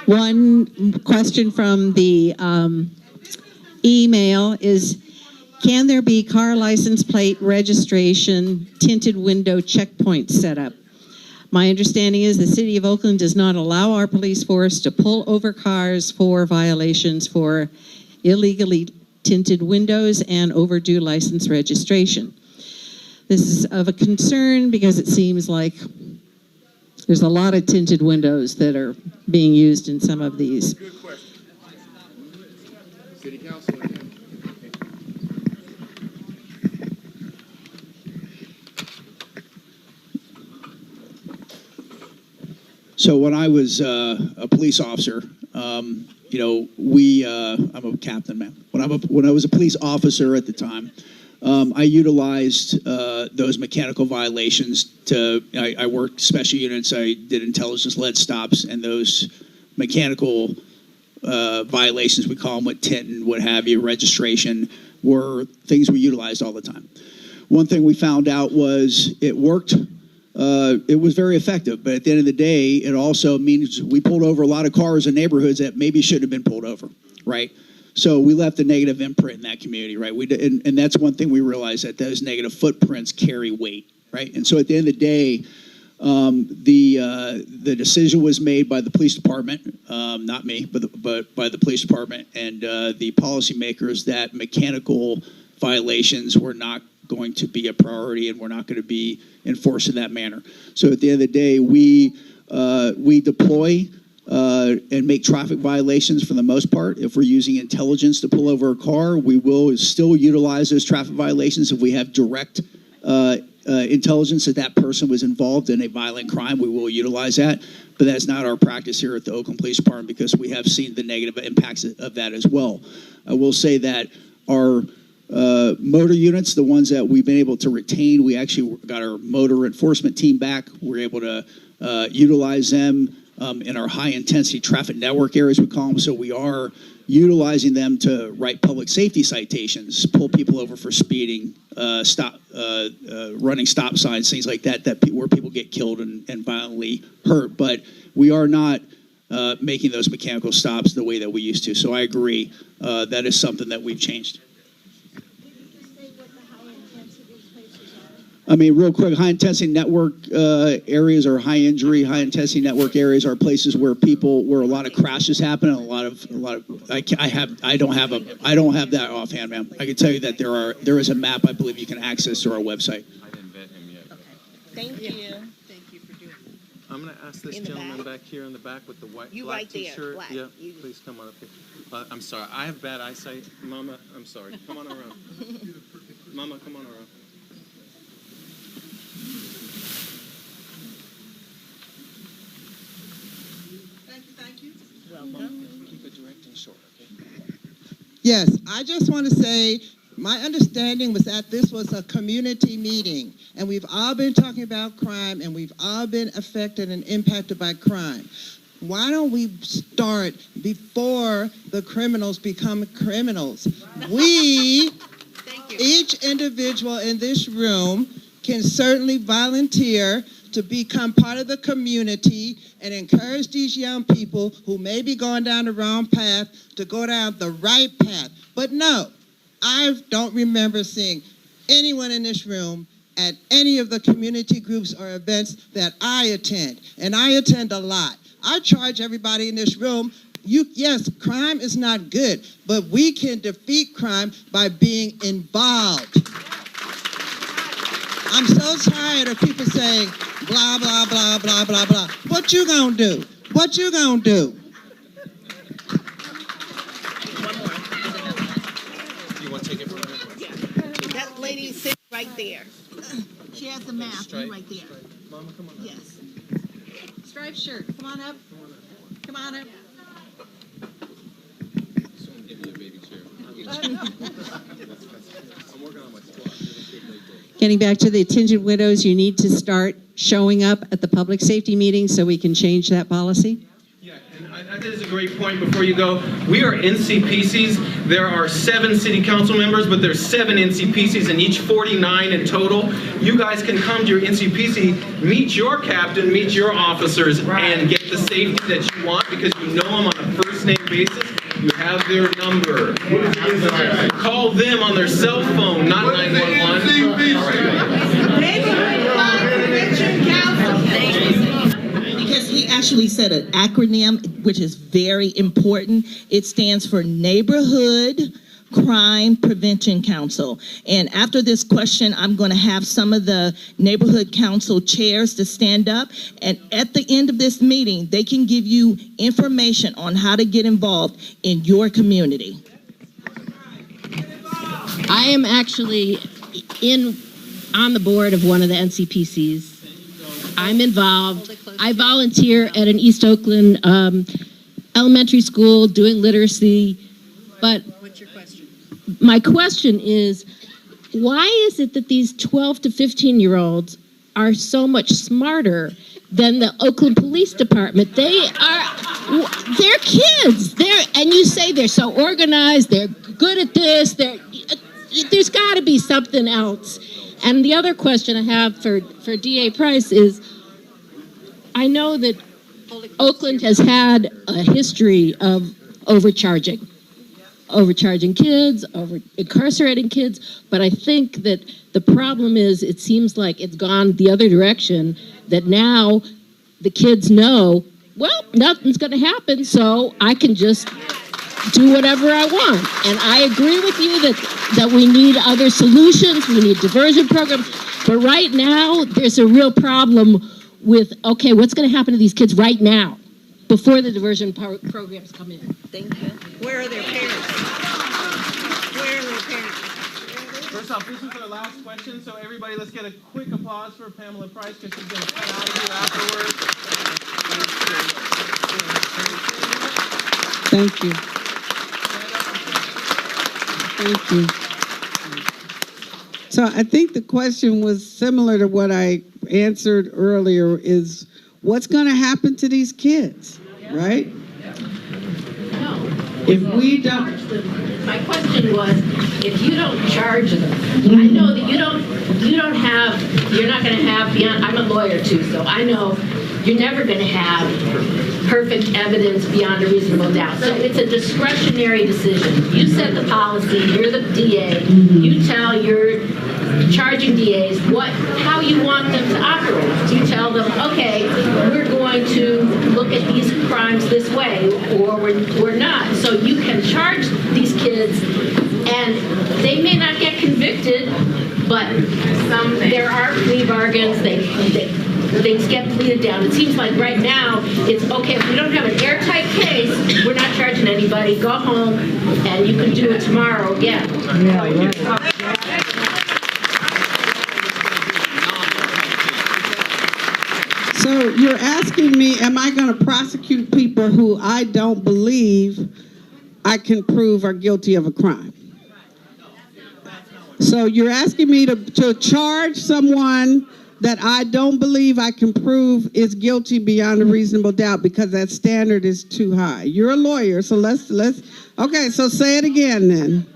One question from the email is, can there be car license plate registration, tinted window checkpoints set up? My understanding is the City of Oakland does not allow our police force to pull over cars for violations for illegally tinted windows and overdue license registration. This is of a concern because it seems like there's a lot of tinted windows that are being used in some of these. Good question. City Council. So when I was a police officer, I'm a captain, man. When I was a police officer at the time, I utilized those mechanical violations to, I worked special units, I did intelligence-led stops, and those mechanical violations, we call them with tint and what have you, registration, were things we utilized all the time. One thing we found out was it worked. It was very effective, but at the end of the day, it also means we pulled over a lot of cars in neighborhoods that maybe shouldn't have been pulled over, right? So we left a negative imprint in that community, right? And that's one thing we realized, that those negative footprints carry weight, right? And so at the end of the day, the decision was made by the police department, not me, but by the police department and the policymakers, that mechanical violations were not going to be a priority and we're not going to be enforced in that manner. So at the end of the day, we deploy and make traffic violations for the most part. If we're using intelligence to pull over a car, we will still utilize those traffic violations. If we have direct intelligence that that person was involved in a violent crime, we will utilize that. But that's not our practice here at the Oakland Police Department, because we have seen the negative impacts of that as well. I will say that our motor units, the ones that we've been able to retain, we actually got our motor enforcement team back. We're able to utilize them in our high-intensity traffic network areas, we call them. So we are utilizing them to write public safety citations, pull people over for speeding, running stop signs, things like that, where people get killed and violently hurt. But we are not making those mechanical stops the way that we used to. So I agree, that is something that we've changed. I mean, real quick, high-intensity network areas or high-injury, high-intensity network areas are places where a lot of crashes happen, and I don't have that offhand, ma'am. I can tell you that there is a map I believe you can access through our website. Okay. Thank you. Thank you for doing it. I'm going to ask this gentleman back here in the back with the black t-shirt. Black. Yeah, please come on up here. I'm sorry, I have bad eyesight. Mama, I'm sorry. Come on around. Mama, come on around. Thank you. Welcome. Keep it direct and short, okay? Yes, I just want to say, my understanding was that this was a community meeting, and we've all been talking about crime, and we've all been affected and impacted by crime. Why don't we start before the criminals become criminals? We, each individual in this room, can certainly volunteer to become part of the community and encourage these young people who may be going down the wrong path to go down the right path. But no, I don't remember seeing anyone in this room at any of the community groups or events that I attend, and I attend a lot. I charge everybody in this room, yes, crime is not good, but we can defeat crime by being involved. I'm so tired of people saying, blah, blah, blah, blah, blah, blah. What you gonna do? What you gonna do? You want to take it from here? That lady sitting right there. She has the map right there. Mama, come on up. Yes. Striped shirt. Come on up. Come on up. Someone give me a baby chair. I'm working on my squat. Getting back to the attention widows, you need to start showing up at the public safety meeting so we can change that policy. Yeah, and I think it's a great point before you go. We are NCPCs. There are 7 city council members, but there's 7 NCPCs and each 49 in total. You guys can come to your NCPC, meet your captain, meet your officers, and get the safety that you want, because you know them on a first-name basis. You have their number. Call them on their cell phone, not 911. Because he actually said an acronym, which is very important. It stands for Neighborhood Crime Prevention Council. And after this question, I'm going to have some of the neighborhood council chairs to stand up. And at the end of this meeting, they can give you information on how to get involved in your community. I am actually on the board of one of the NCPCs. I'm involved. I volunteer at an East Oakland elementary school doing literacy. But what's your question? My question is, why is it that these 12 to 15-year-olds are so much smarter than the Oakland Police Department? They're kids. And you say they're so organized, they're good at this, there's got to be something else. And the other question I have for DA Price is, I know that Oakland has had a history of overcharging kids, incarcerating kids, but I think that the problem is it seems like it's gone the other direction, that now the kids know, well, nothing's going to happen, so I can just do whatever I want. And I agree with you that we need other solutions, we need diversion programs, but right now there's a real problem with, okay, what's going to happen to these kids right now before the diversion programs come in? Thank you. Where are their parents? Where are their parents? First off, this is our last question, so everybody, let's get a quick applause for Pamela Price, because she's going to cut out of here afterwards. Thank you. Thank you. So I think the question was similar to what I answered earlier, is what's going to happen to these kids, right? If we don't... My question was, if you don't charge them, I know that you're not going to have beyond, I'm a lawyer too, so I know you're never going to have perfect evidence beyond a reasonable doubt. So it's a discretionary decision. You set the policy, you're the DA, you tell your charging DAs how you want them to operate. You tell them, okay, we're going to look at these crimes this way, or we're not. So you can charge these kids, and they may not get convicted, but there are plea bargains. Things get pleaded down. It seems like right now it's okay, if we don't have an airtight case, we're not charging anybody. Go home, and you can do it tomorrow again. So you're asking me, am I going to prosecute people who I don't believe I can prove are guilty of a crime? So you're asking me to charge someone that I don't believe I can prove is guilty beyond a reasonable doubt because that standard is too high. You're a lawyer, so let's okay, so say it again then.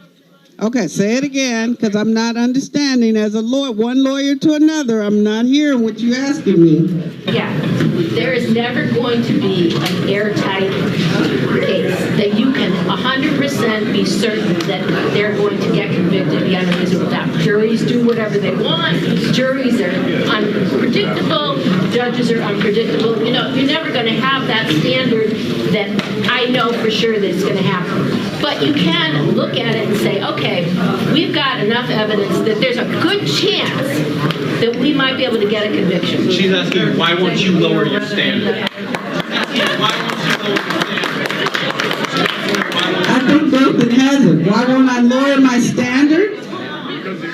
Okay, say it again, because I'm not understanding as a lawyer, one lawyer to another. I'm not hearing what you're asking me. Yeah, there is never going to be an airtight case that you can 100% be certain that they're going to get convicted beyond a reasonable doubt. Juries do whatever they want. Juries are unpredictable. Judges are unpredictable. You know, you're never going to have that standard that I know for sure that it's going to happen. But you can look at it and say, okay, we've got enough evidence that there's a good chance that we might be able to get a conviction. She's asking, why won't you lower your standard? I think Brooklyn has it. Why won't I lower my standard?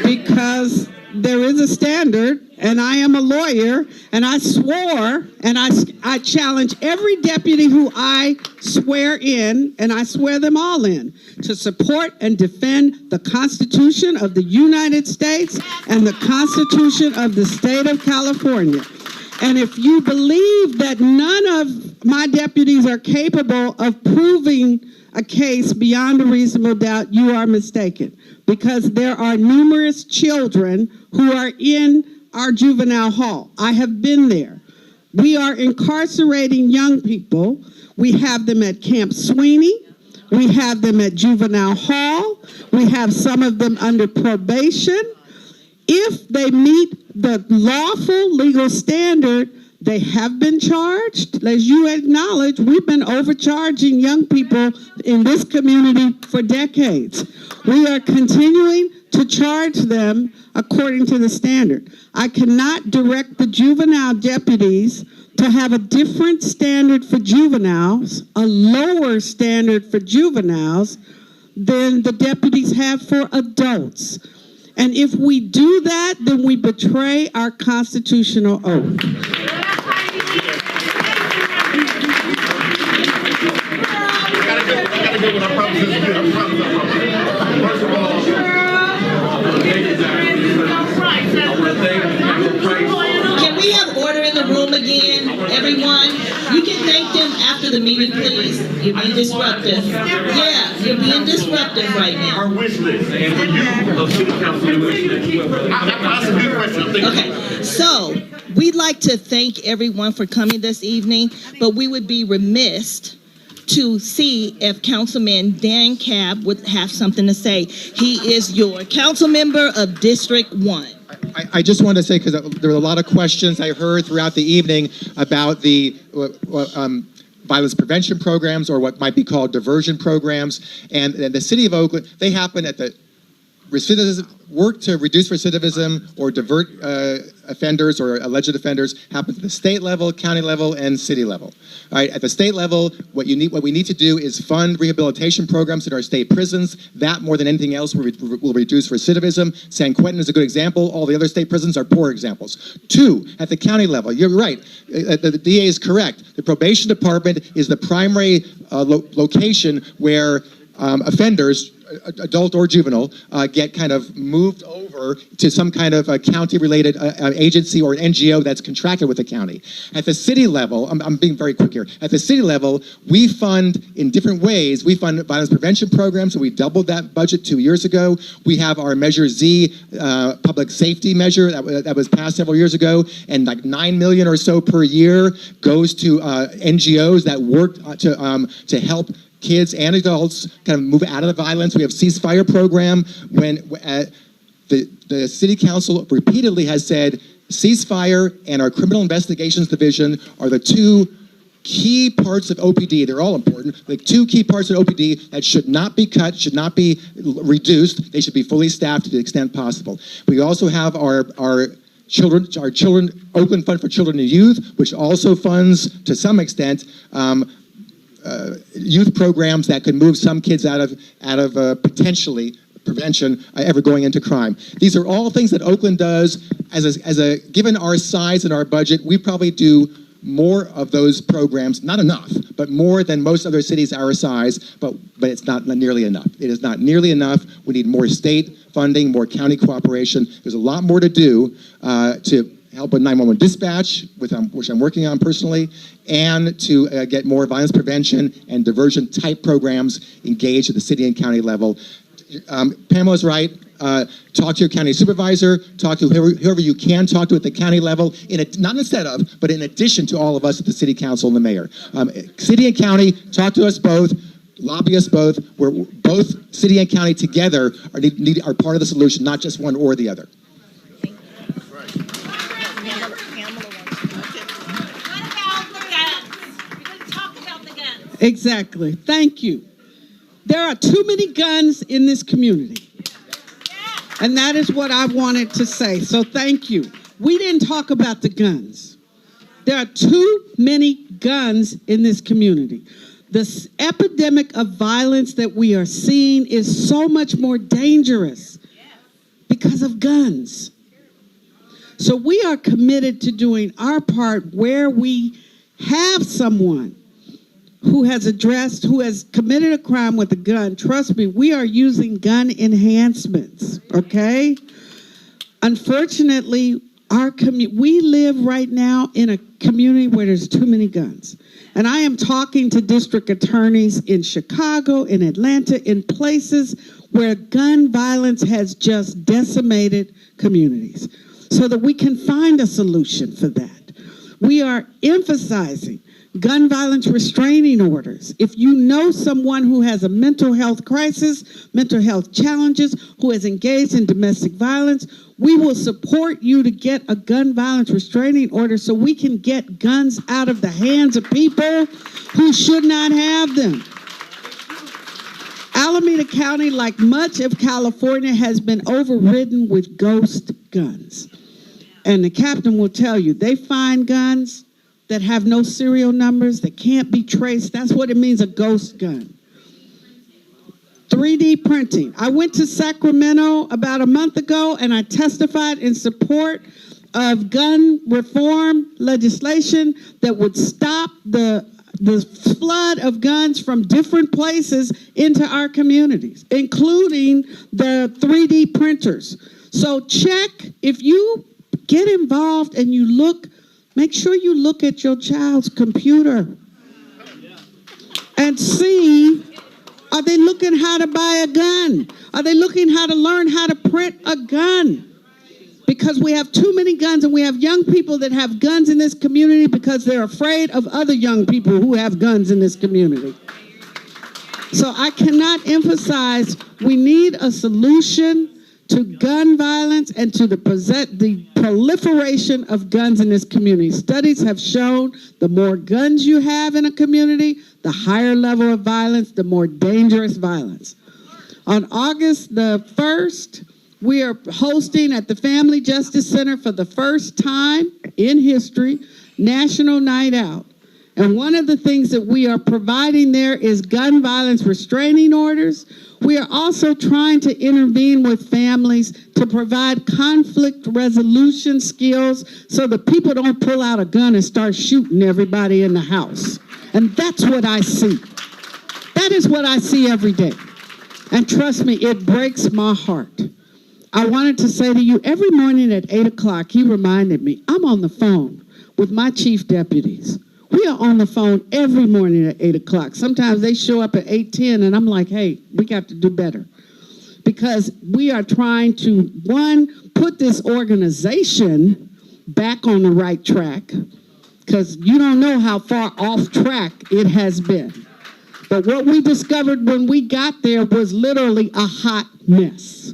Because there is a standard, and I am a lawyer, and I swore, and I challenge every deputy who I swear in, and I swear them all in, to support and defend the Constitution of the United States and the Constitution of the state of California. And if you believe that none of my deputies are capable of proving a case beyond a reasonable doubt, you are mistaken. Because there are numerous children who are in our juvenile hall. I have been there. We are incarcerating young people. We have them at Camp Sweeney. We have them at juvenile hall. We have some of them under probation. If they meet the lawful legal standard, they have been charged. As you acknowledge, we've been overcharging young people in this community for decades. We are continuing to charge them according to the standard. I cannot direct the juvenile deputies to have a different standard for juveniles, a lower standard for juveniles than the deputies have for adults. And if we do that, then we betray our constitutional oath. First of all, the meeting, please? You're being disruptive. Yeah, you're being disruptive right now. Our wish list, and for you, of city council wish list. That's a good question. Okay, so we'd like to thank everyone for coming this evening, but we would be remiss to see if Councilman Dan Cabb would have something to say. He is your council member of District 1. I just wanted to say, because there were a lot of questions I heard throughout the evening about the violence prevention programs, or what might be called diversion programs. And the city of Oakland, they happen at the recidivism, work to reduce recidivism or divert offenders or alleged offenders happens at the state level, county level, and city level. All right, at the state level, what we need to do is fund rehabilitation programs in our state prisons. That, more than anything else, will reduce recidivism. San Quentin is a good example. All the other state prisons are poor examples. 2, at the county level, you're right. The DA is correct. The probation department is the primary location where offenders, adult or juvenile, get kind of moved over to some kind of a county-related agency or an NGO that's contracted with the county. At the city level, I'm being very quick here. At the city level, we fund in different ways. We fund violence prevention programs, and we doubled that budget 2 years ago. We have our Measure Z public safety measure that was passed several years ago, and like $9 million or so per year goes to NGOs that work to help kids and adults kind of move out of the violence. We have ceasefire program when the city council repeatedly has said ceasefire and our criminal investigations division are the 2 key parts of OPD. They're all important. The 2 key parts of OPD that should not be cut, should not be reduced. They should be fully staffed to the extent possible. We also have our children, Oakland Fund for Children and Youth, which also funds to some extent youth programs that could move some kids out of potentially prevention ever going into crime. These are all things that Oakland does. Given our size and our budget, we probably do more of those programs, not enough, but more than most other cities our size, but it's not nearly enough. It is not nearly enough. We need more state funding, more county cooperation. There's a lot more to do to help with 911 dispatch, which I'm working on personally, and to get more violence prevention and diversion type programs engaged at the city and county level. Pamela's right. Talk to your county supervisor, talk to whoever you can talk to at the county level, not instead of, but in addition to all of us at the city council and the mayor. City and county, talk to us both, lobby us both. We're both city and county together are part of the solution, not just one or the other. Exactly. Thank you. There are too many guns in this community. And that is what I wanted to say. So thank you. We didn't talk about the guns. There are too many guns in this community. This epidemic of violence that we are seeing is so much more dangerous because of guns. So we are committed to doing our part where we have someone who has committed a crime with a gun. Trust me, we are using gun enhancements, okay? Unfortunately, we live right now in a community where there's too many guns. And I am talking to district attorneys in Chicago, in Atlanta, in places where gun violence has just decimated communities, so that we can find a solution for that. We are emphasizing gun violence restraining orders. If you know someone who has a mental health crisis, mental health challenges, who has engaged in domestic violence, we will support you to get a gun violence restraining order so we can get guns out of the hands of people who should not have them. Alameda County, like much of California, has been overridden with ghost guns. And the captain will tell you, they find guns that have no serial numbers, that can't be traced. That's what it means, a ghost gun. 3D printing. I went to Sacramento about a month ago and I testified in support of gun reform legislation that would stop the flood of guns from different places into our communities, including the 3D printers. So check, if you get involved and you look, make sure you look at your child's computer. and see, are they looking how to buy a gun? Are they looking how to learn how to print a gun? Because we have too many guns, and we have young people that have guns in this community because they're afraid of other young people who have guns in this community. So I cannot emphasize, we need a solution to gun violence and to the proliferation of guns in this community. Studies have shown the more guns you have in a community, the higher level of violence, the more dangerous violence. On August the 1st, we are hosting at the Family Justice Center for the first time in history, National Night Out. And one of the things that we are providing there is gun violence restraining orders. We are also trying to intervene with families to provide conflict resolution skills so that people don't pull out a gun and start shooting everybody in the house. And that's what I see. That is what I see every day. And trust me, it breaks my heart. I wanted to say to you, every morning at 8 o'clock, he reminded me, I'm on the phone with my chief deputies. We are on the phone every morning at 8 o'clock. Sometimes they show up at 8:10, and I'm like, hey, we got to do better. Because we are trying to, one, put this organization back on the right track, because you don't know how far off track it has been. But what we discovered when we got there was literally a hot mess.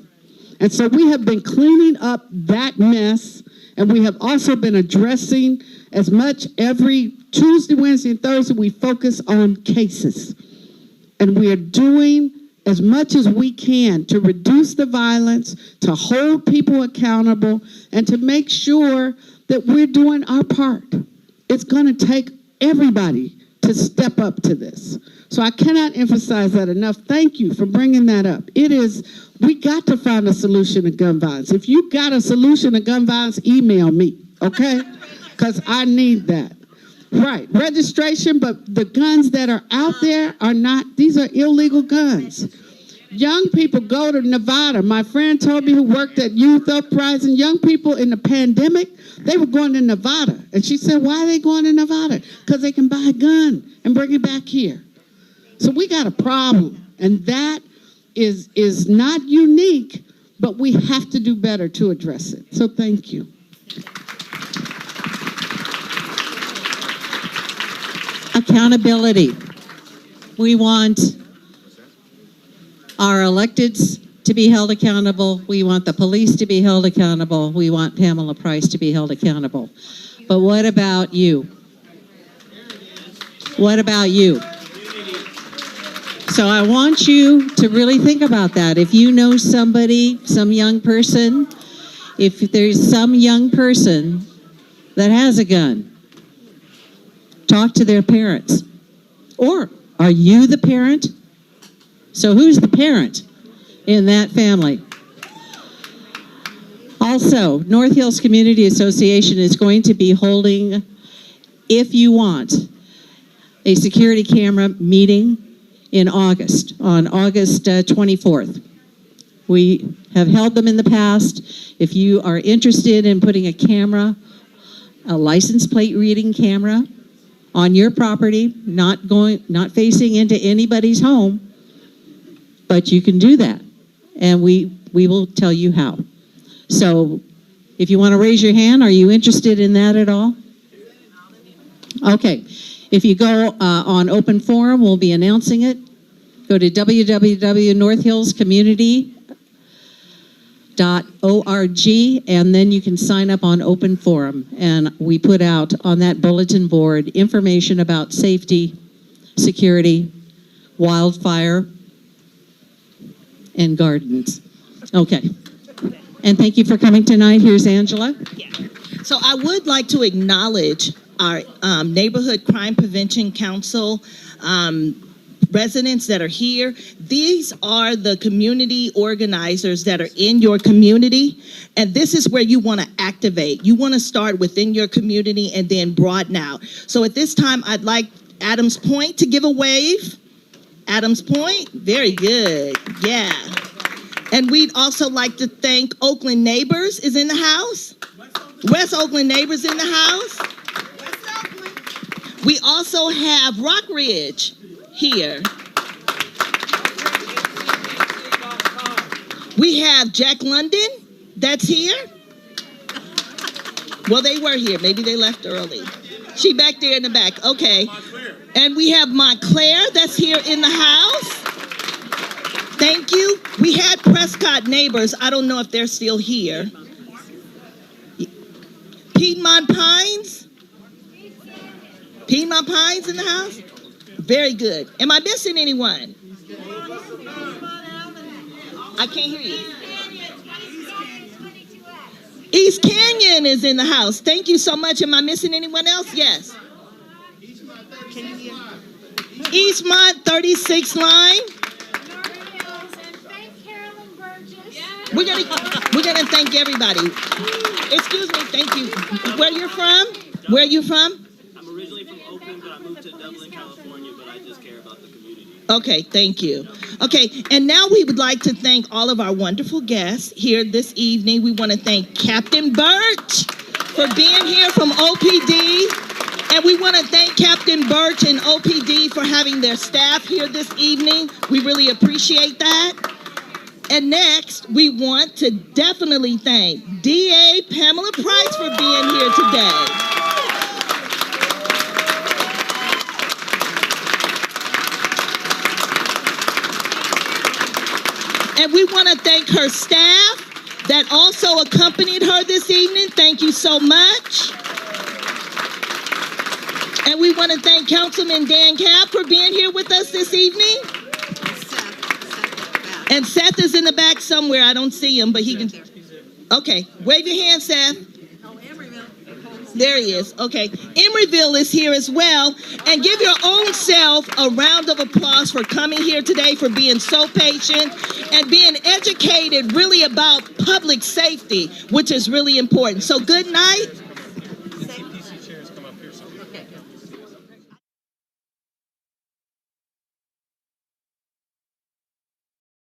And so we have been cleaning up that mess, and we have also been addressing as much every Tuesday, Wednesday, and Thursday, we focus on cases. And we are doing as much as we can to reduce the violence, to hold people accountable, and to make sure that we're doing our part. It's going to take everybody to step up to this. So I cannot emphasize that enough. Thank you for bringing that up. We got to find a solution to gun violence. If you got a solution to gun violence, email me, okay? Because I need that. Right, registration, but the guns that are out there are not, these are illegal guns. Young people go to Nevada. My friend told me, who worked at Youth Uprising, young people in the pandemic, they were going to Nevada. And she said, why are they going to Nevada? Because they can buy a gun and bring it back here. So we got a problem, and that is not unique, but we have to do better to address it. So thank you. Accountability. We want our electeds to be held accountable. We want the police to be held accountable. We want Pamela Price to be held accountable. But what about you? What about you? So I want you to really think about that. If you know somebody, some young person, if there's some young person that has a gun, talk to their parents. Or are you the parent? So who's the parent in that family? Also, North Hills Community Association is going to be holding, if you want, a security camera meeting in August, on August 24th. We have held them in the past. If you are interested in putting a camera, a license plate reading camera, on your property, not facing into anybody's home, but you can do that, and we will tell you how. So if you want to raise your hand, are you interested in that at all? Okay, if you go on Open Forum, we'll be announcing it. Go to www.northhillscommunity.org, and then you can sign up on Open Forum. And we put out on that bulletin board information about safety, security, wildfire, and gardens. Okay. And thank you for coming tonight. Here's Angela. Yeah. So I would like to acknowledge our Neighborhood Crime Prevention Council residents that are here. These are the community organizers that are in your community, and this is where you want to activate. You want to start within your community and then broaden out. So at this time, I'd like Adams Point to give a wave. Adams Point, very good, yeah. And we'd also like to thank Oakland Neighbors is in the house. West Oakland Neighbors in the house. We also have Rockridge here. We have Jack London, that's here. Well, they were here. Maybe they left early. She back there in the back. Okay. And we have Montclair, that's here in the house. Thank you. We had Prescott neighbors. I don't know if they're still here. Piedmont Pines? Piedmont Pines in the house? Very good. Am I missing anyone? I can't hear you. East Canyon is in the house. Thank you so much. Am I missing anyone else? Yes. Eastmont 36th line. We're gonna thank everybody. Excuse me. Thank you. Where you're from? Where are you from? I'm originally from Oakland, but I moved to Dublin, California. But I just care about the community. Okay, thank you. Okay, and now we would like to thank all of our wonderful guests here this evening. We want to thank Captain Burch for being here from OPD. And we want to thank Captain Burch and OPD for having their staff here this evening. We really appreciate that. And next, we want to definitely thank DA Pamela Price for being here today. And we want to thank her staff that also accompanied her this evening. Thank you so much. And we want to thank Councilman Dan Capp for being here with us this evening. And Seth is in the back somewhere. I don't see him, but he can. Okay, wave your hand, Seth. There he is. Okay, Emeryville is here as well. And give your own self a round of applause for coming here today, for being so patient and being educated really about public safety, which is really important. So good night.